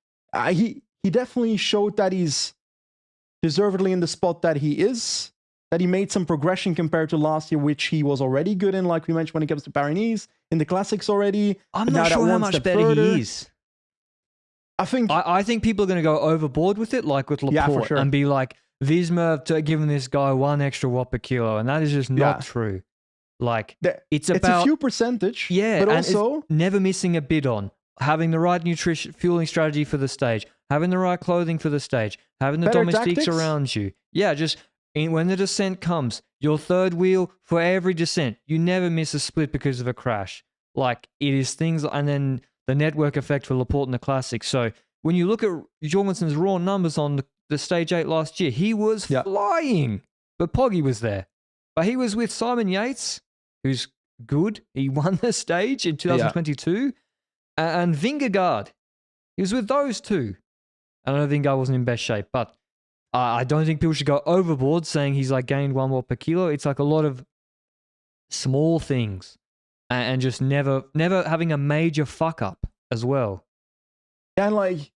he definitely showed that he's deservedly in the spot that he is, that he made some progression compared to last year, which he was already good in, like we mentioned when it comes to Paris-Nice, in the classics already. I'm not sure how much better he is. I think people are going to go overboard with it, like with Laporte, and be like, Visma have given this guy 1 extra watt per kilo, and that is just not true. Like, it's a few percentage, but and also never missing a bidon, having the right fueling strategy for the stage, having the right clothing for the stage, having the domestiques around you. Yeah, just when the descent comes, your third wheel for every descent. You never miss a split because of a crash. Like, it is things, and then the network effect for Laporte in the Classics. So when you look at Jorgensen's raw numbers on the Stage 8 last year, he was flying. But Poggy was there. But he was with Simon Yates, who's good. He won the stage in 2022. And Vingegaard. He was with those two. I know Vingegaard wasn't in best shape, but I don't think people should go overboard saying he's like gained 1 watt per kilo. It's like a lot of small things and just never having a major fuck up as well. And like,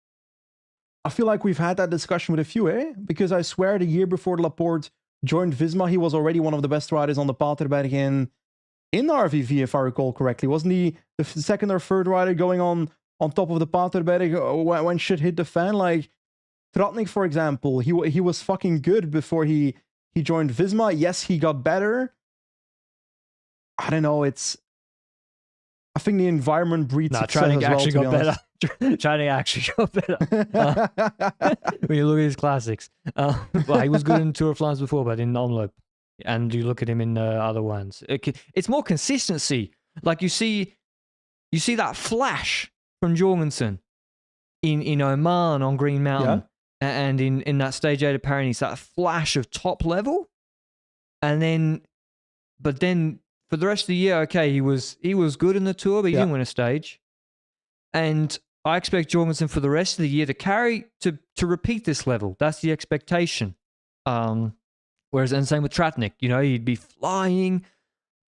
I feel like we've had that discussion with a few, because I swear the year before Laporte joined Visma, he was already one of the best riders on the Paterberg in RVV, if I recall correctly. Wasn't he the second or third rider going on top of the Paterberg when shit hit the fan? Like, Tratnik, for example, he was fucking good before he He joined Visma. Yes, he got better. I don't know. I think the environment breeds success training as well, actually to be got honest. better. Training actually got better. When you look at his classics. Well, he was good in Tour of France before, but in Omloop. And you look at him in other ones. It's more consistency. Like you see that flash from Jorgensen in Oman on Green Mountain, and in that stage 8 of Paris, that flash of top level, but then for the rest of the year, okay, he was good in the Tour, but he didn't win a stage, and I expect Jorgensen for the rest of the year to repeat this level. That's the expectation. Whereas, and same with Tratnik, he'd be flying,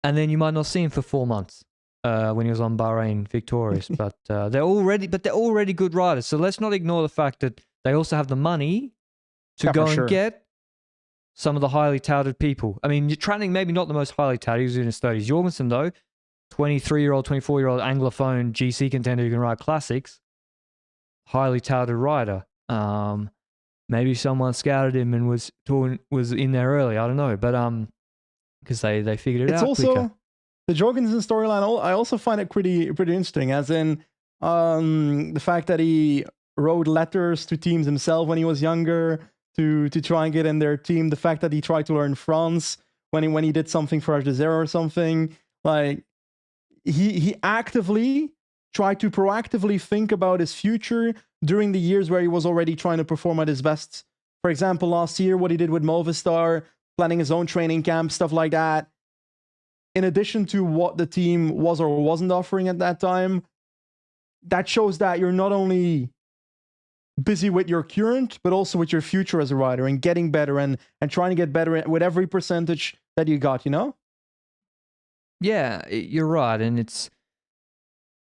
and then you might not see him for 4 months. When he was on Bahrain victorious, but they're already good riders. So let's not ignore the fact that they also have the money to go and get some of the highly touted people. I mean, Tratnik maybe not the most highly touted. He was in his 30s. Jorgensen though, 23-year-old, 24-year-old Anglophone GC contender who can ride classics, highly touted rider. Maybe someone scouted him and was in there early. I don't know, but because they figured it out quicker. The Jorgensen storyline, I also find it pretty interesting, as in the fact that he wrote letters to teams himself when he was younger to try and get in their team. The fact that he tried to learn France when he did something for H2 or something. Like he actively tried to proactively think about his future during the years where he was already trying to perform at his best. For example, last year, what he did with Movistar, planning his own training camp, stuff like that. In addition to what the team was or wasn't offering at that time, that shows that you're not only busy with your current, but also with your future as a rider and getting better and trying to get better with every percentage that you got, Yeah, you're right. And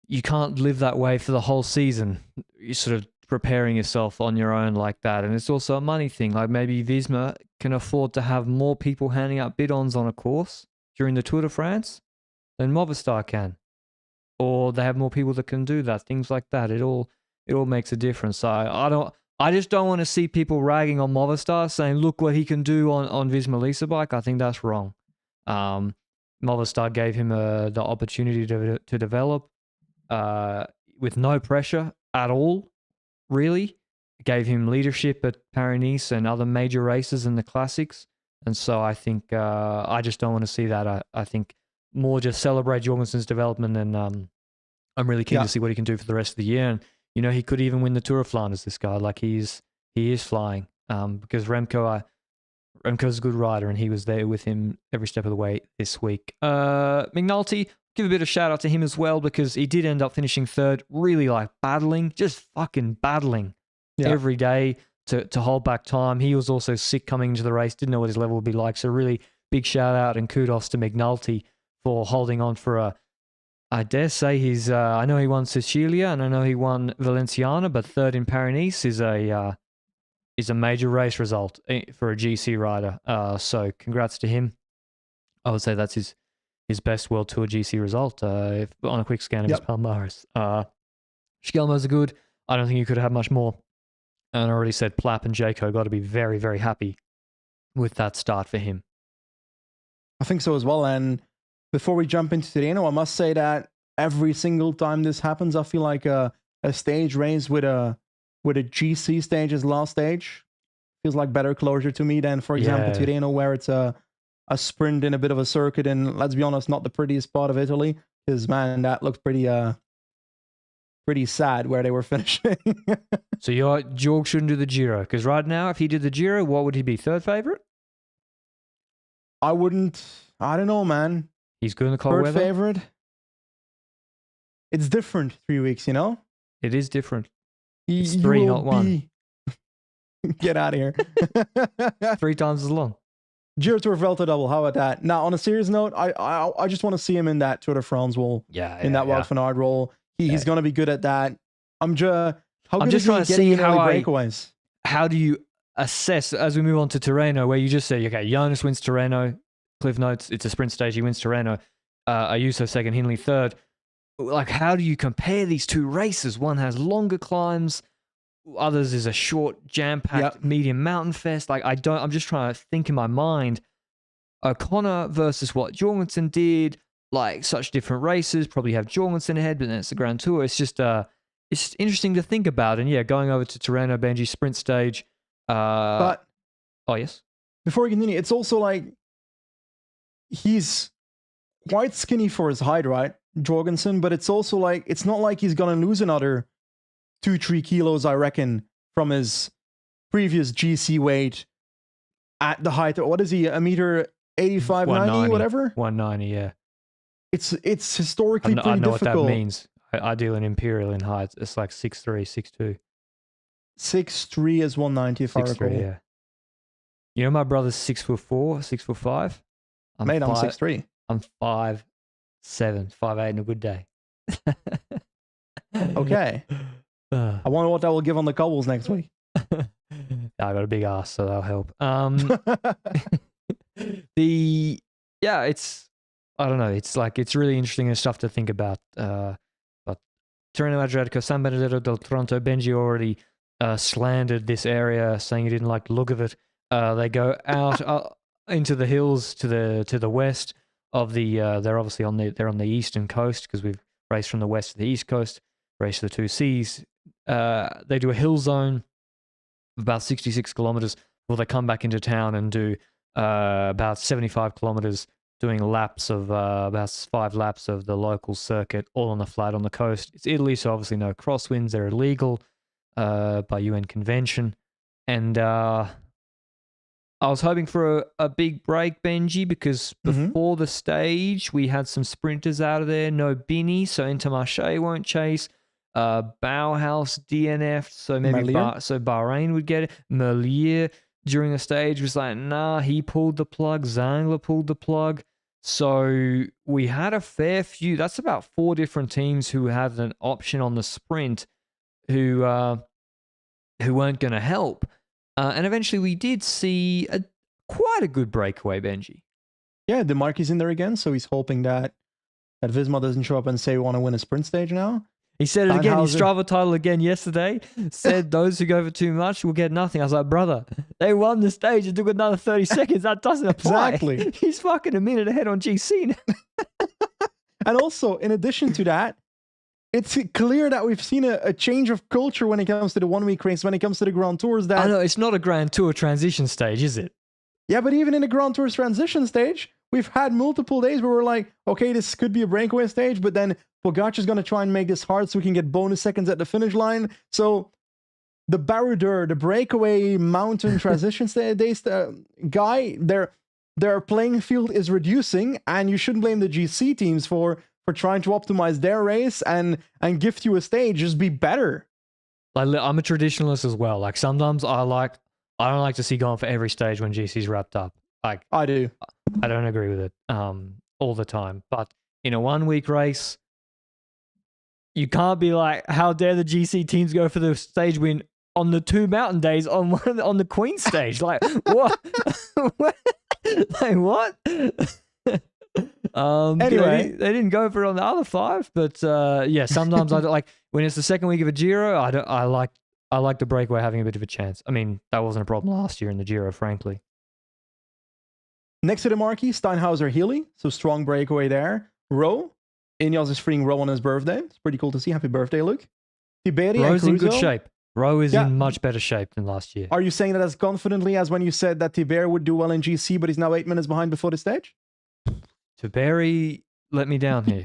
you can't live that way for the whole season. You're sort of preparing yourself on your own like that. And it's also a money thing. Like maybe Visma can afford to have more people handing out bidons on a course during the Tour de France than Movistar can, or they have more people that can do that. Things like that. It all makes a difference. So I just don't want to see people ragging on Movistar saying, look what he can do on Visma Lease bike. I think that's wrong. Movistar gave him the opportunity to develop with no pressure at all, really. Gave him leadership at Paris and other major races in the classics. And so I think I just don't want to see that. I think more just celebrate Jorgensen's development, and I'm really keen to see what he can do for the rest of the year. And he could even win the Tour of Flanders. This guy, like he is flying. Because Remco's a good rider, and he was there with him every step of the way this week. McNulty, give a bit of shout out to him as well, because he did end up finishing third. Really battling, just fucking battling every day to hold back time. He was also sick coming into the race, didn't know what his level would be like. So really big shout out and kudos to McNulty for holding on for I dare say I know he won Sicilia and I know he won Valenciana, but third in Paris is a major race result for a GC rider. So congrats to him. I would say that's his best World Tour GC result on a quick scan of his Palmares. Schelmo's are good. I don't think you could have much more. And I already said Plapp and Jaco got to be very, very happy with that start for him. I think so as well. And before we jump into Tirreno, I must say that every single time this happens, I feel like a stage race with a GC stage as last stage feels like better closure to me than, for example, Tirreno, where it's a sprint in a bit of a circuit. And let's be honest, not the prettiest part of Italy, because man, that looked pretty sad where they were finishing. So Jorg shouldn't do the Giro, because right now, if he did the Giro, what would he be? Third favorite? I don't know, man. He's good in the cold Third weather? favorite? It's different 3 weeks, It is different. It's you 3, not 1. Get out of here. 3 times as long. Giro Tour Vuelta double. How about that? Now, on a serious note, I just want to see him in that Tour de France role. In that Wout van Aert role. He's going to be good at that. I'm just trying to see breakaways. How do you assess, as we move on to Tirreno, where you just say, okay, Jonas wins Tirreno, Cliff Notes, it's a sprint stage, he wins Tirreno, Ayuso second, Hindley third. Like, how do you compare these two races? One has longer climbs. Others is a short, jam-packed, medium mountain fest. Like I'm just trying to think in my mind. O'Connor versus what Jorgensen did, like such different races. Probably have Jorgensen ahead, but then it's the Grand Tour. It's just it's interesting to think about. And yeah, going over to Tirreno, Benji sprint stage. But oh yes. Before we continue, it's also like he's quite skinny for his height, right, Jorgensen? But it's also like it's not like he's gonna lose another 2-3 kilos, I reckon, from his previous GC weight at the height. What is he? 1.85 m, 90, whatever. 190, yeah. It's historically pretty difficult. I know what that means. I deal in imperial in height. It's like 6'3", 6'2". 6'3" is 190, if I recall. Yeah. You know my brother's 6'4", 6'5". Mate, I'm 6'3". I'm 5'7", 5'8" in a good day. Okay. I wonder what that will give on the cobbles next week. I got a big ass, so that'll help. It's I don't know. It's really interesting and stuff to think about. But Tirreno-Adriatico, San Benedetto del Tronto, Benji already slandered this area, saying he didn't like the look of it. They go out into the hills to the west of the. They're obviously on the eastern coast because we've raced from the west to the east coast. Race the two seas. They do a hill zone of about 66 kilometers before they come back into town and do about 75 kilometers, doing laps of about 5 laps of the local circuit, all on the flat on the coast. It's Italy, so obviously no crosswinds. They're illegal by UN convention. And I was hoping for a big break, Benji, because before the stage, we had some sprinters out of there. No Binny, so Intermarché won't chase. Bauhaus DNF, so maybe Bahrain would get it. Merlier during the stage was like, nah, he pulled the plug. Zangler pulled the plug. So we had a fair few. That's about 4 different teams who had an option on the sprint who weren't going to help. And eventually we did see quite a good breakaway, Benji. Yeah, the Marquis in there again, so he's hoping that Visma doesn't show up and say we want to win a sprint stage now. He said it again. His Strava title again yesterday. Said those who go for too much will get nothing. I was like, brother, they won the stage. It took another 30 seconds. That doesn't apply. Exactly. He's fucking a minute ahead on GC now. And also, in addition to that, it's clear that we've seen a change of culture when it comes to the 1 week race, when it comes to the Grand Tours. That I know it's not a Grand Tour transition stage, is it? Yeah, but even in the Grand Tours transition stage, we've had multiple days where we're like, okay, this could be a breakaway stage, but then Pogacar's going to try and make this hard so we can get bonus seconds at the finish line. So the Baroudeur, the breakaway mountain transition days guy, their playing field is reducing, and you shouldn't blame the GC teams for trying to optimize their race and gift you a stage. Just be better. Like, I'm a traditionalist as well. Like sometimes I don't like to see going for every stage when GC's wrapped up. Like I do. I don't agree with it all the time. But in a 1 week race, you can't be like, how dare the GC teams go for the stage win on the 2 mountain days on the Queen stage? Like what? Like what? Anyway, they didn't go for it on the other 5, but yeah, sometimes I don't like when it's the second week of a Giro. I like the breakaway having a bit of a chance. I mean, that wasn't a problem last year in the Giro, frankly. Next to the Marquis, Steinhauser Healy, so strong breakaway there. Rowe, Ineos is freeing Rowe on his birthday. It's pretty cool to see. Happy birthday, Luke. Tiberi Rowe's and in good shape. Rowe is in much better shape than last year. Are you saying that as confidently as when you said that Tiberi would do well in GC, but he's now 8 minutes behind before the stage? Tiberi let me down here.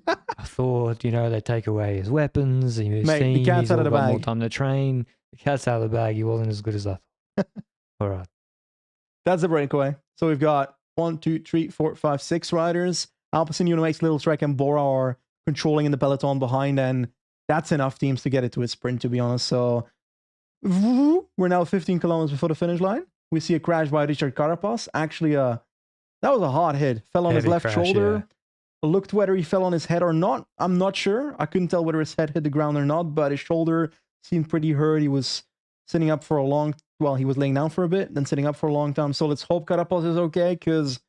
I thought, they take away his weapons. He Mate, the cat's out of the bag. More time to train. The cat's out of the bag. He wasn't as good as I thought. All right. That's the breakaway. So we've got 1, 2, 3, 4, 5, 6 riders. Alpecin, UNOX, Little Trek, and Bora are controlling in the peloton behind, and that's enough teams to get it to a sprint, to be honest. So we're now 15 kilometers before the finish line. We see a crash by Richard Carapaz. Actually, that was a hard hit. Fell on his left shoulder. Yeah. Looked whether he fell on his head or not. I'm not sure. I couldn't tell whether his head hit the ground or not, but his shoulder seemed pretty hurt. He was sitting up for he was laying down for a bit, then sitting up for a long time. So let's hope Carapaz is okay, because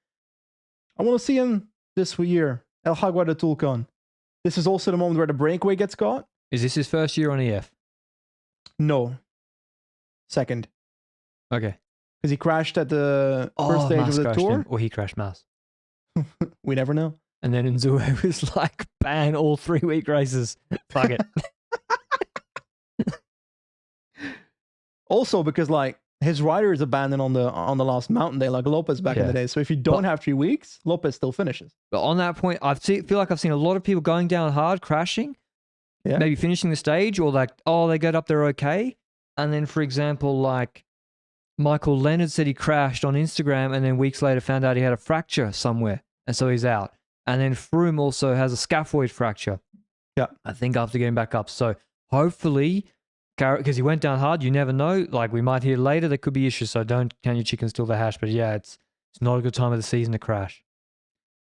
I want to see him this year. El Jaguar de Tulcan. This is also the moment where the breakaway gets caught. Is this his first year on EF? No. Second. Okay. Because he crashed at the first stage Mas of the crashed tour. him, or he crashed Mas. We never know. And then Nzue was like, ban all 3-week races. Fuck it. Also, because like his rider is abandoned on the last mountain day, like Lopez back in the day. So if you don't have 3 weeks, Lopez still finishes. But on that point, feel like I've seen a lot of people going down hard, crashing, maybe finishing the stage, or like, they got up there okay. And then, for example, like Michael Leonard said he crashed on Instagram, and then weeks later found out he had a fracture somewhere, and so he's out. And then Froome also has a scaphoid fracture. Yeah, I think after getting back up. So hopefully, because he went down hard, you never know. Like we might hear later, there could be issues. So don't count your chickens till they're hatched. But yeah, it's not a good time of the season to crash.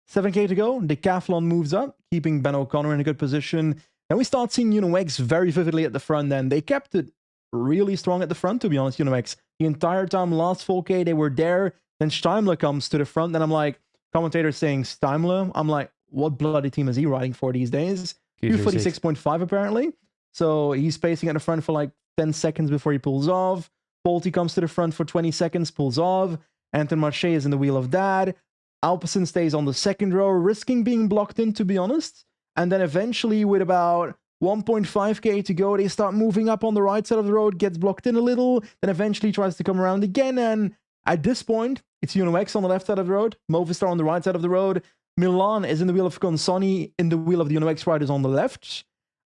7K to go. Decathlon moves up, keeping Ben O'Connor in a good position. And we start seeing UNOX very vividly at the front. Then they kept it really strong at the front, to be honest. UNOX the entire time, last 4K, they were there. Then Steimler comes to the front. Then I'm like, commentators saying Steimler. I'm like, what bloody team is he riding for these days? 246.5 apparently. So he's pacing at the front for like 10 seconds before he pulls off. Polti comes to the front for 20 seconds, pulls off. Anton Marché is in the wheel of that. Alpecin stays on the second row, risking being blocked in, to be honest. And then eventually, with about 1.5K to go, they start moving up on the right side of the road, gets blocked in a little, then eventually tries to come around again. And at this point, it's UNOX on the left side of the road, Movistar on the right side of the road. Milan is in the wheel of Consoni, in the wheel of the UNOX riders on the left.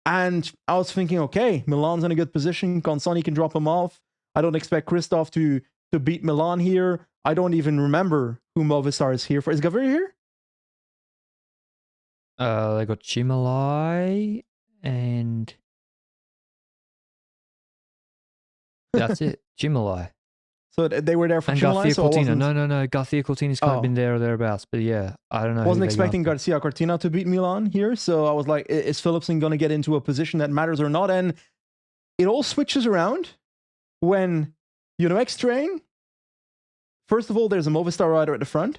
And I was thinking, okay, Milan's in a good position. Consoni can drop him off. I don't expect Christoph to beat Milan here. I don't even remember who Movistar is here for. Is Gaviria here? They got Chimalai and that's it. Chimalai. So they were there for and Chimalai, Garcia so Cortina. No. Garcia Cortina's kind of been there or thereabouts. But yeah, I don't know. Wasn't expecting Garcia Cortina to beat Milan here. So I was like, is Philipsen going to get into a position that matters or not? And it all switches around when UNOX train. First of all, there's a Movistar rider at the front.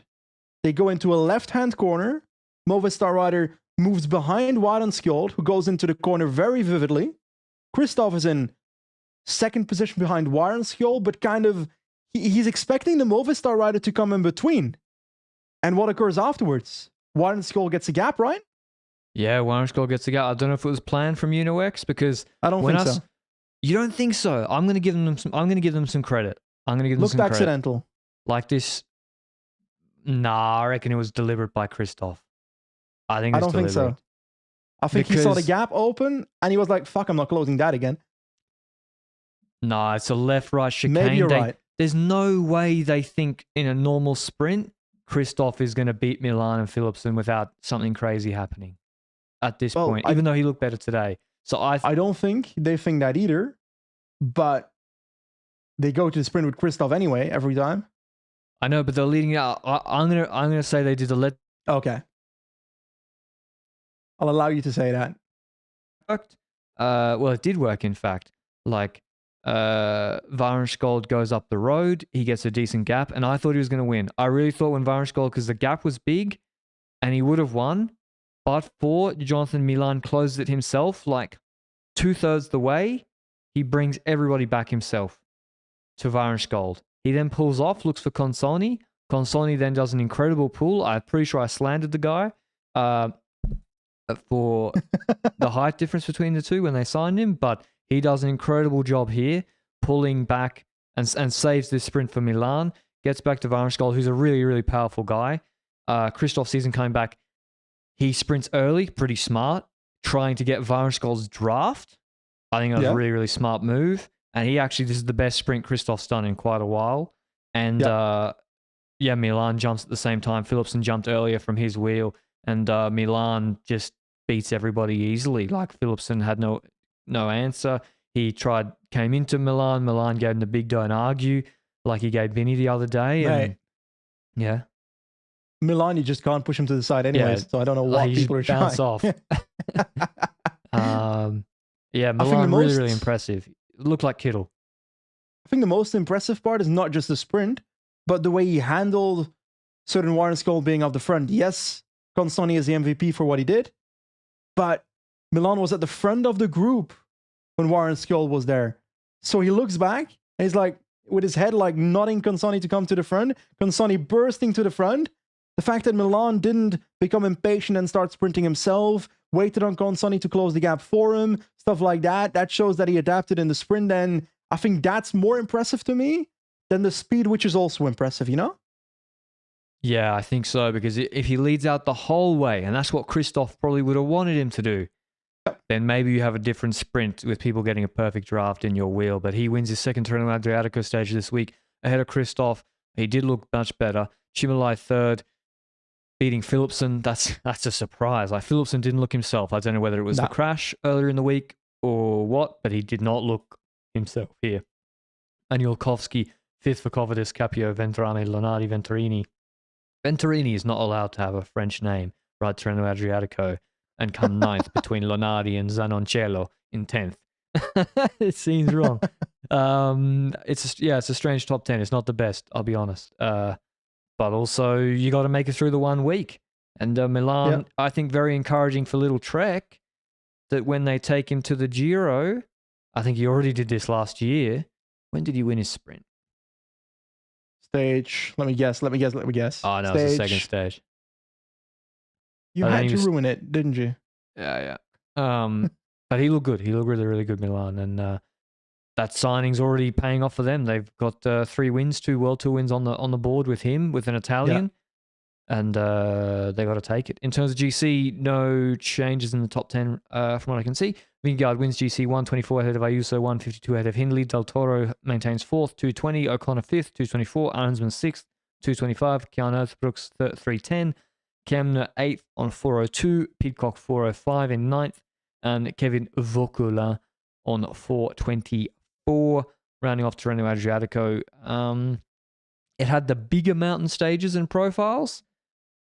They go into a left-hand corner. Movistar rider moves behind Warenskjold, who goes into the corner very vividly. Christoph is in second position behind Warenskjold, but kind of he's expecting the Movistar rider to come in between. And what occurs afterwards? Warenskjold gets a gap, right? Yeah, Warenskjold gets a gap. I don't know if it was planned from UNOX because I don't think so. You don't think so? I'm going to give them some. I'm going to give them some credit. I'm going to give them Looked some credit. accidental. Like this. Nah, I reckon it was delivered by Christoph. I don't think so. I think he saw the gap open and he was like, fuck, I'm not closing that again. Nah, it's a left-right chicane. Maybe you're right. There's no way they think in a normal sprint, Christoph is going to beat Milan and Philipsen without something crazy happening at this point, even though he looked better today. So I don't think they think that either, but they go to the sprint with Christoph anyway, every time. I know, but they're leading out. I'm gonna say they did the let. Okay. I'll allow you to say that. Worked. Well, it did work, in fact. Like, Varenskjold goes up the road, he gets a decent gap, and I thought he was going to win. I really thought when Varenskjold, because the gap was big, and he would have won, but for Jonathan Milan closes it himself, like 2/3 the way, he brings everybody back himself to Varenskjold. He then pulls off, looks for Consoni. Consoni then does an incredible pull. I'm pretty sure I slandered the guy for the height difference between the two when they signed him, but he does an incredible job here, pulling back and saves this sprint for Milan. Gets back to Varenskjold, who's a really, really powerful guy. Christoph season coming back. He sprints early, pretty smart, trying to get Varenskold's draft. I think that was a really, really smart move. And this is the best sprint Christoph's done in quite a while. And Milan jumps at the same time. Philipsen jumped earlier from his wheel, and Milan just beats everybody easily. Like Philipsen had no answer. He came into Milan. Milan gave him the big don't argue, like he gave Vinny the other day. And, yeah. Milan, you just can't push him to the side anyways, so I don't know what people are trying. Bounce off. Milan really, really impressive. Looked like Kittel. I think the most impressive part is not just the sprint, but the way he handled certain Warenskjold being off the front. Yes, Consoni is the MVP for what he did, but Milan was at the front of the group when Warenskjold was there. So he looks back and he's like, with his head like nodding Consonni to come to the front. Consonni bursting to the front. The fact that Milan didn't become impatient and start sprinting himself, waited on Consonni to close the gap for him, stuff like that. That shows that he adapted in the sprint. And I think that's more impressive to me than the speed, which is also impressive, you know? Yeah, I think so, because if he leads out the whole way, and that's what Christoph probably would have wanted him to do, then maybe you have a different sprint with people getting a perfect draft in your wheel. But he wins his second Tirreno-Adriatico stage this week ahead of Christoph. He did look much better. Chimolai third, beating Philipsen. That's a surprise. Like, Philipsen didn't look himself. I don't know whether it was the crash earlier in the week or what, but he did not look himself here. And Yolkovsky, fifth for Cofidis, Capio, Venturame, Lonardi, Venturini. Venturini is not allowed to have a French name, right? Tirreno-Adriatico, and come ninth between Lonardi and Zanoncello in 10th. It seems wrong. It's a strange top 10. It's not the best, I'll be honest. But also, you got to make it through the 1 week. And Milan, I think very encouraging for Little Trek, that when they take him to the Giro, I think he already did this last year. When did he win his sprint? Stage. Let me guess. Oh, no, it's the second stage. You had to ruin it, didn't you? Yeah. But he looked good. He looked really, really good, Milan. And that signing's already paying off for them. They've got 3 wins, 2 World Tour wins on the board with him, with an Italian. And they got to take it. In terms of GC, no changes in the top 10 from what I can see. Vingegaard wins GC 124 ahead of Ayuso, 152 ahead of Hindley. Del Toro maintains 4th, 220. O'Connor 5th, 224. Arnsman 6th, 225. Kjarn Earthbrooks 310. Kemner 8th on 402. Pidcock 405 in 9th. And Kevin Vokula on 424. Rounding off Tirreno-Adriatico. It had the bigger mountain stages and profiles.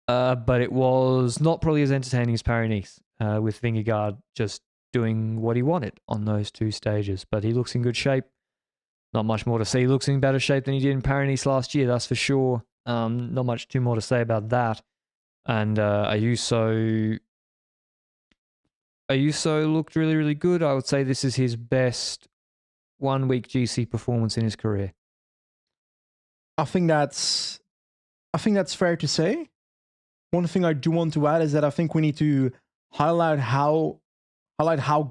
But it was not probably as entertaining as Paris-Nice, with Vingegaard just doing what he wanted on those 2 stages. But he looks in good shape. Not much more to say. He looks in better shape than he did in Paris-Nice last year, that's for sure. Not much too more to say about that. And Ayuso looked really, really good. I would say this is his best 1 week GC performance in his career. I think that's fair to say. One thing I do want to add is that I think we need to highlight how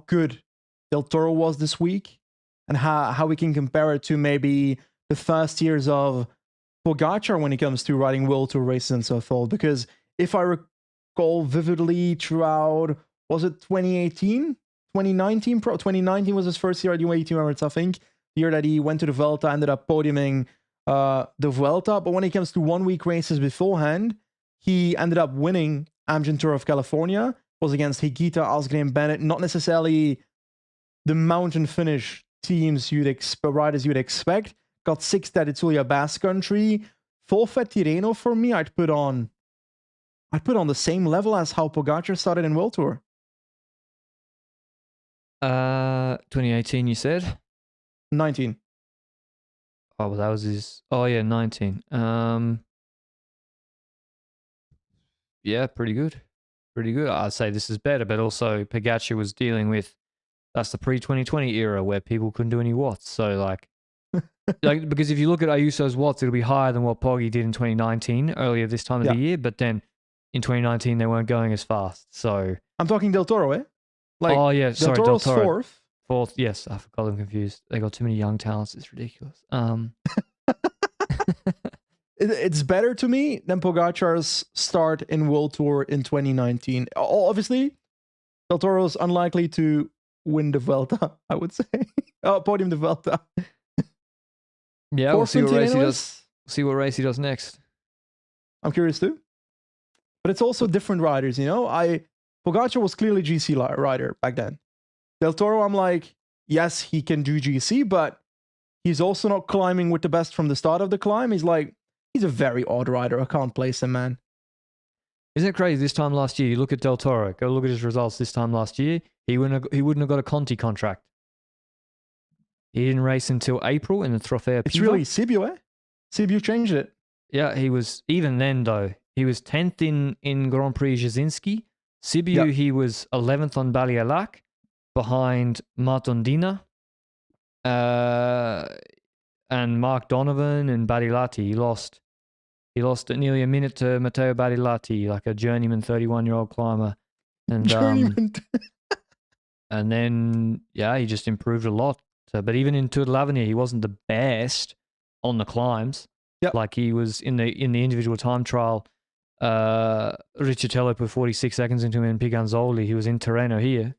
good Del Toro was this week, and how we can compare it to maybe the first years of Pogacar when it comes to riding World Tour races and so forth. Because if I recall vividly throughout, was it 2018? 2019? 2019 was his first year at UAE Team Emirates, I think. The year that he went to the Vuelta, ended up podiuming the Vuelta. But when it comes to 1 week races beforehand, he ended up winning Amgen Tour of California, was against Higuita, Asgreen, Bennett, not necessarily the mountain finish teams riders you'd expect. Got 6th at Itulia Basque Country. 4th at Tirreno for me, I'd put on the same level as how Pogacar started in World Tour. 2018 you said? 19. Oh, well, that was his... Oh, yeah, 19. Yeah, pretty good. Pretty good. I'd say this is better, but also Pogacar was dealing with... That's the pre-2020 era where people couldn't do any watts. So, like because if you look at Ayuso's watts, it'll be higher than what Poggi did in 2019, earlier this time of the year. But then in 2019, they weren't going as fast. So I'm talking Del Toro, eh? Oh, yeah. Sorry, Del Toro. 4th. 4th, yes. I forgot. I'm confused. They got too many young talents. It's ridiculous. It's better to me than Pogacar's start in World Tour in 2019. Obviously, Del Toro's unlikely to win the Vuelta, I would say. Podium the Vuelta. Yeah, we'll see what race he does. See what race he does next. I'm curious too. But it's also different riders, you know? Pogacar was clearly GC rider back then. Del Toro, I'm like, yes, he can do GC, but he's also not climbing with the best from the start of the climb. He's a very odd rider. I can't place him, man. Isn't it crazy? This time last year, you look at Del Toro, go look at his results this time last year, he wouldn't have got a Conti contract. He didn't race until April in the Trofeo Piva. It's really Sibiu, eh? Sibiu changed it. Yeah, he was, even then though, he was 10th in Grand Prix Jasinski. Sibiu, he was 11th on Balialac, behind Martondina. And Mark Donovan and Badilati. He lost nearly a minute to Matteo Badilati, like a journeyman 31-year-old climber. And Journeyman. and then he just improved a lot. So, but even in Tour de l'Avenir, he wasn't the best on the climbs. Yep. Like he was in the individual time trial. Riccitello put 46 seconds into him, and Piganzoli, he was in Tirreno here,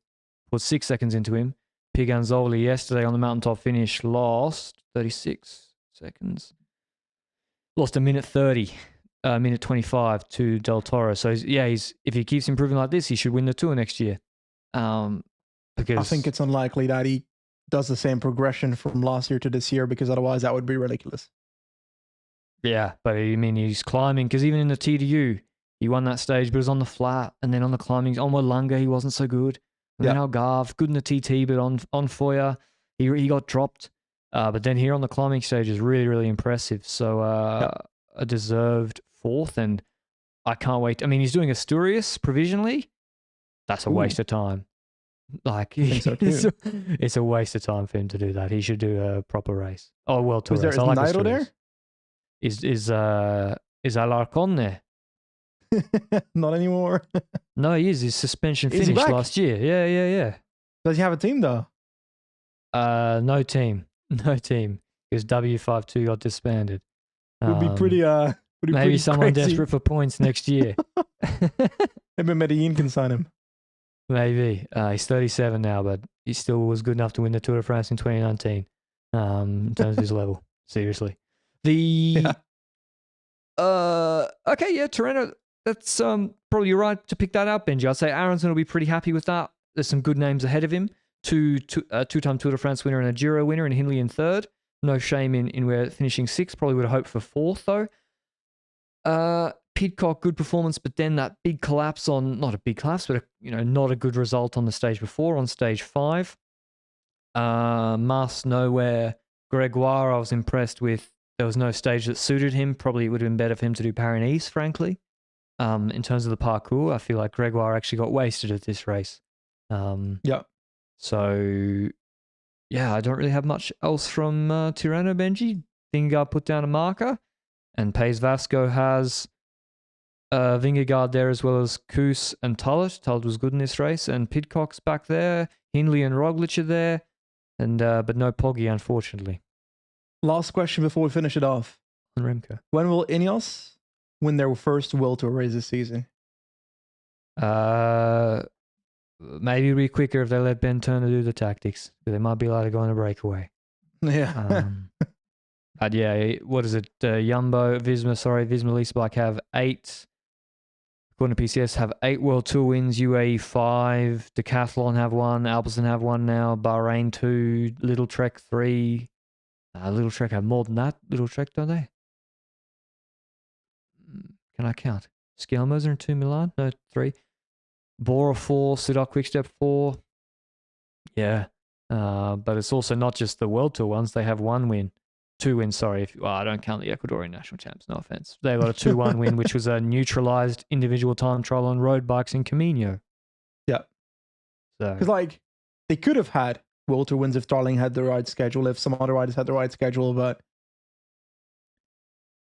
put 6 seconds into him. Piganzoli yesterday on the mountaintop finish lost 36 seconds. Lost a minute 30, minute 25 to Del Toro. So he's if he keeps improving like this, he should win the Tour next year. Because I think it's unlikely that he does the same progression from last year to this year, because otherwise that would be ridiculous. Yeah, but I mean, he's climbing, because even in the TDU, he won that stage, but it was on the flat, and then on the climbing, on Wallunga, he wasn't so good. And then Algarve, good in the TT, but on Foya, he got dropped. But then here on the climbing stage is really, really impressive. So a deserved fourth, and I can't wait. I mean, he's doing Asturias provisionally. That's a waste of time. Like, so it's a waste of time for him to do that. He should do a proper race. Oh, World Tour race. Is Nairo there? Is Alarcon there? Not anymore. No, he is. His suspension finished last year. Yeah. Does he have a team though? No team. Because W52 got disbanded. Would be pretty. Maybe someone crazy. desperate for points next year. Maybe Medellin can sign him. Maybe. He's 37 now, but he still was good enough to win the Tour de France in 2019. In terms of his level, seriously. Tirreno. That's probably right to pick that out, Benji. I'd say Aronson will be pretty happy with that. There's some good names ahead of him. Two-time Tour de France winner and a Giro winner, and Hindley in third. No shame in where finishing sixth. Probably would have hoped for fourth though. Pidcock, good performance, but then that big collapse not a big collapse, but not a good result on the stage before, on stage 5. Mars nowhere. Gregoire, I was impressed with. There was no stage that suited him. Probably it would have been better for him to do Paris-Nice, frankly. In terms of the parcours, I feel like Gregoire actually got wasted at this race. So, I don't really have much else from Tirreno, Benji. Vingegaard put down a marker, and Pace Vasco has Vingegaard there as well as Koos and Tullett. Tullett was good in this race, and Pidcock's back there. Hindley and Roglic are there, and but no Poggi, unfortunately. Last question before we finish it off. On Remco. When will Ineos win their first World Tour race this season? Maybe it'll be quicker if they let Ben Turner do the tactics. They might be allowed to go on a breakaway. Yeah. But what is it? Visma Lease Bike have 8. According to PCS, have 8 World Tour wins. UAE 5. Decathlon have 1. Alpecin have 1 now. Bahrain 2. Little Trek 3. Little Trek have more than that. Little Trek, don't they? Can I count? Schelmers are in 2 Milan? No, 3. Bora 4. Sudak Quickstep 4. Yeah. But it's also not just the World Tour ones. They have 1 win. 2 wins, sorry. I don't count the Ecuadorian national champs, no offense. They got a 2-1 win, which was a neutralized individual time trial on road bikes in Camino. Yeah. So, because they could have had World Tour wins if Darling had the right schedule, if some other riders had the right schedule, but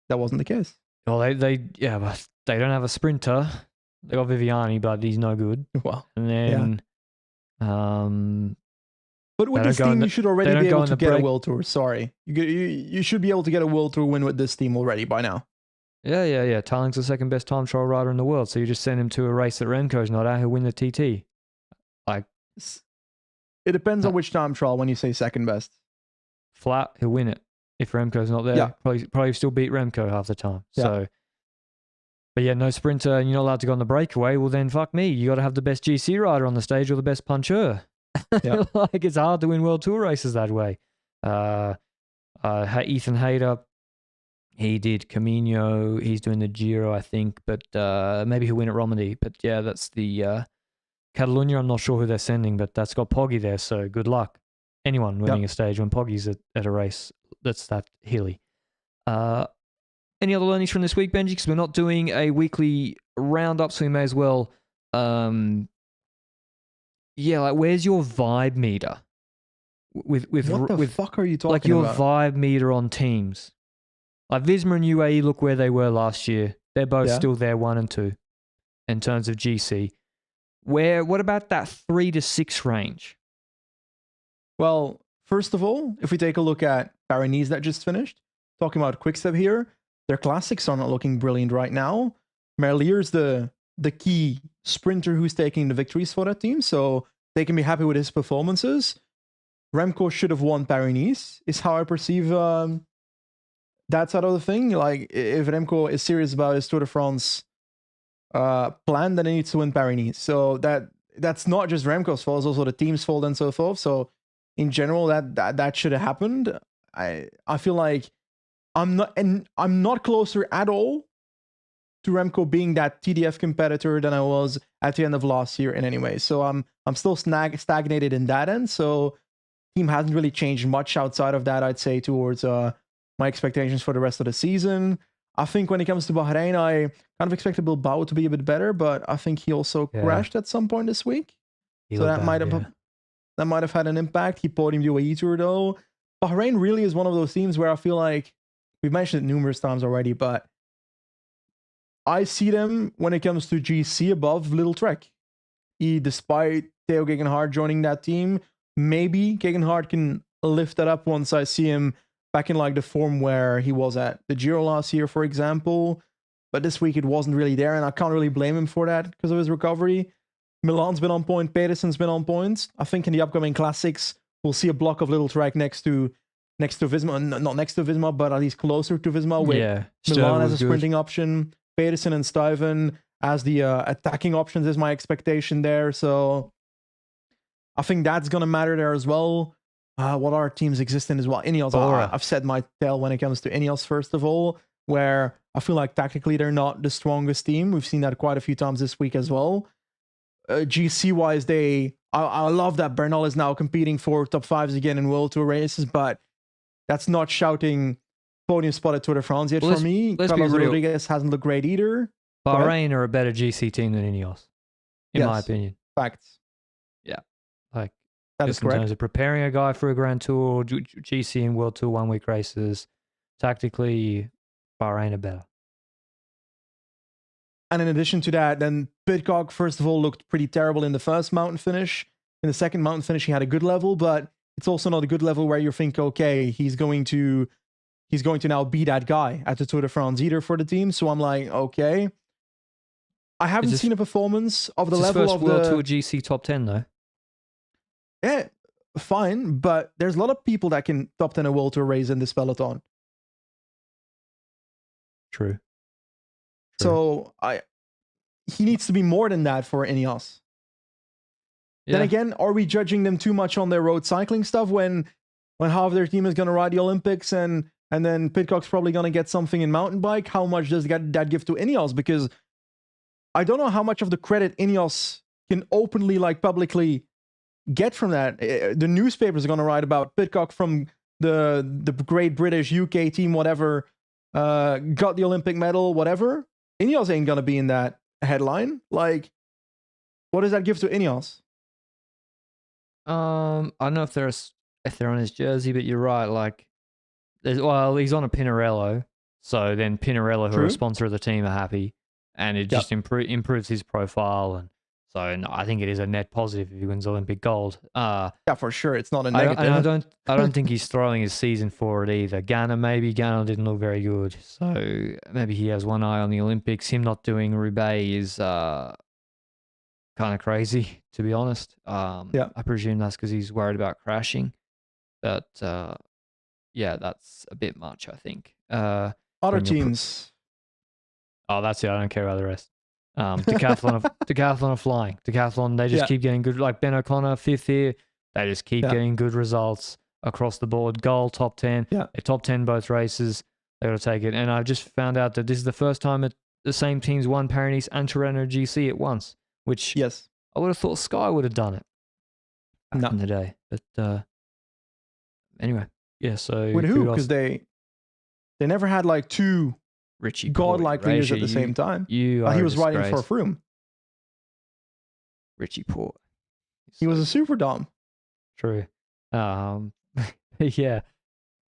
that wasn't the case. Well, but they don't have a sprinter. They got Viviani, but he's no good. Well, and then, but with this team, you should already be able to get a World Tour. Sorry, you should be able to get a World Tour win with this team already by now. Yeah. Tarling's the second best time trial rider in the world, so you just send him to a race that Remco's not at, he'll win the TT. It depends on which time trial when you say second best. Flat, he'll win it. If Remco's not there, probably still beat Remco half the time. Yeah. So, but no sprinter, and you're not allowed to go on the breakaway. Well, then fuck me. You got to have the best GC rider on the stage or the best puncher. Yeah. It's hard to win World Tour races that way. Ethan Hayter, he did Camino. He's doing the Giro, I think, but maybe he'll win at Romandy. But that's the Catalunya. I'm not sure who they're sending, but that's got Poggi there. So good luck. Anyone winning a stage when Poggi's at a race that's that hilly. Any other learnings from this week, Benji? Because we're not doing a weekly roundup, so we may as well. Where's your vibe meter? What the fuck are you talking like your about? vibe meter on teams. Like Visma and UAE, look where they were last year. They're both still there, 1 and 2, in terms of GC. What about that 3 to 6 range? Well, first of all, if we take a look at Paris that just finished, talking about Quickstep here, their classics are not looking brilliant right now. Merlier's the key sprinter who's taking the victories for that team, so they can be happy with his performances. Remco should have won Paris, is how I perceive that side of the thing. Like, if Remco is serious about his Tour de France plan, then he needs to win Paris. So that's not just Remco's fault; it's also the team's fault and so forth. So, in general, that should have happened. I feel like I'm not closer at all to Remco being that TDF competitor than I was at the end of last year in any way. So I'm still stagnated in that end. So team hasn't really changed much outside of that, I'd say, towards my expectations for the rest of the season. I think when it comes to Bahrain, I kind of expected Bilbao to be a bit better, but I think he also crashed at some point this week. So that might have had an impact. He podiumed UAE Tour though. Bahrain really is one of those teams where I feel like we've mentioned it numerous times already, but I see them when it comes to GC above Little Trek. Despite Theo Gegenhardt joining that team, maybe Gegenhardt can lift that up once I see him back in like the form where he was at the Giro last year, for example. But this week it wasn't really there, and I can't really blame him for that because of his recovery. Milan's been on point, Pedersen's been on point. I think in the upcoming classics, we'll see a block of Little Trek next to Visma, not next to Visma, but at least closer to Visma, with Milan as a sprinting option, Pedersen and Stuyven as the attacking options is my expectation there. So I think that's going to matter there as well. What our teams exist in as well. Ineos, I've said my tale when it comes to Ineos, first of all, where I feel like tactically they're not the strongest team. We've seen that quite a few times this week as well. GC-wise, I love that Bernal is now competing for top 5s again in World Tour races, but that's not shouting podium spot at Tour de France yet for me. Carlos Rodriguez hasn't looked great either. Bahrain are a better GC team than Ineos, in my opinion. Facts. Yeah. Like, that is correct. In terms of preparing a guy for a Grand Tour, GC and World Tour 1 week races, tactically, Bahrain are better. And in addition to that, then Pidcock, first of all, looked pretty terrible in the first mountain finish. In the second mountain finish, he had a good level, but it's also not a good level where you think, okay, he's going to now be that guy at the Tour de France either for the team. So I'm like, okay. I haven't seen a performance of the level of the World Tour GC top 10 though. Yeah, fine, but there's a lot of people that can top 10 a World Tour race in this peloton. True. So he needs to be more than that for Ineos. Yeah. Then again, are we judging them too much on their road cycling stuff when half their team is going to ride the Olympics and then Pidcock's probably going to get something in mountain bike? How much does that give to Ineos? Because I don't know how much of the credit Ineos can openly, like publicly, get from that. The newspapers are going to write about Pidcock from the great British UK team, whatever, got the Olympic medal, whatever. Ineos ain't going to be in that headline. Like, what does that give to Ineos? I don't know if they're on his jersey, but you're right. Like, he's on a Pinarello, so then Pinarello, who are a sponsor of the team, are happy, and it just improves his profile, and so I think it is a net positive if he wins Olympic gold. Yeah, for sure, it's not a negative. I don't think he's throwing his season for it either. Ghana didn't look very good, so maybe he has one eye on the Olympics. Him not doing Roubaix is kind of crazy, to be honest. I presume that's because he's worried about crashing, but yeah, that's a bit much, I think. Other teams. That's it. I don't care about the rest. Decathlon are flying. Decathlon, they just keep getting good. Like Ben O'Connor, 5th here. They just keep getting good results across the board. Goal, top 10. They're top 10 both races. They got to take it. And I've just found out that this is the first time the same teams won Paris and Tirreno GC at once, which I would have thought Sky would have done it back in the day. But anyway, yeah, so... With who? Because they never had like two Richie godlike leaders at the same time. He was riding for Froome. Richie Port. He was a super dom. True. Yeah,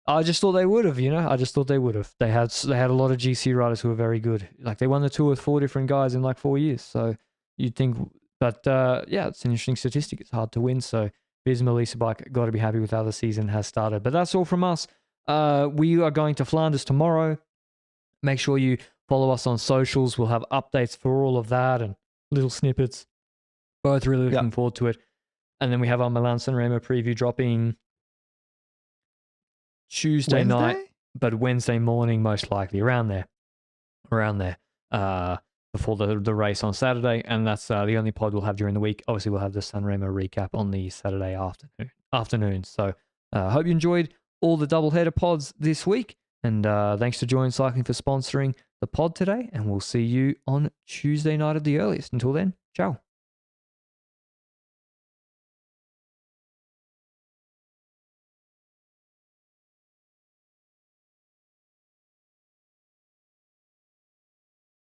I just thought they would have. I just thought they would have. They had a lot of GC riders who were very good. Like they won the tour with 4 different guys in like 4 years. So you'd think, but yeah, it's an interesting statistic. It's hard to win. So Visma Lisa Bike got to be happy with how the season has started. But that's all from us. We are going to Flanders tomorrow. Make sure you follow us on socials. We'll have updates for all of that and little snippets. Both really looking forward to it. And then we have our Milan Sanremo preview dropping Tuesday night, but Wednesday morning, most likely around there, before the race on Saturday. And that's the only pod we'll have during the week. Obviously, we'll have the Sanremo recap on the Saturday afternoon. So hope you enjoyed all the doubleheader pods this week. And thanks to Join Cycling for sponsoring the pod today. And we'll see you on Tuesday night at the earliest. Until then, ciao.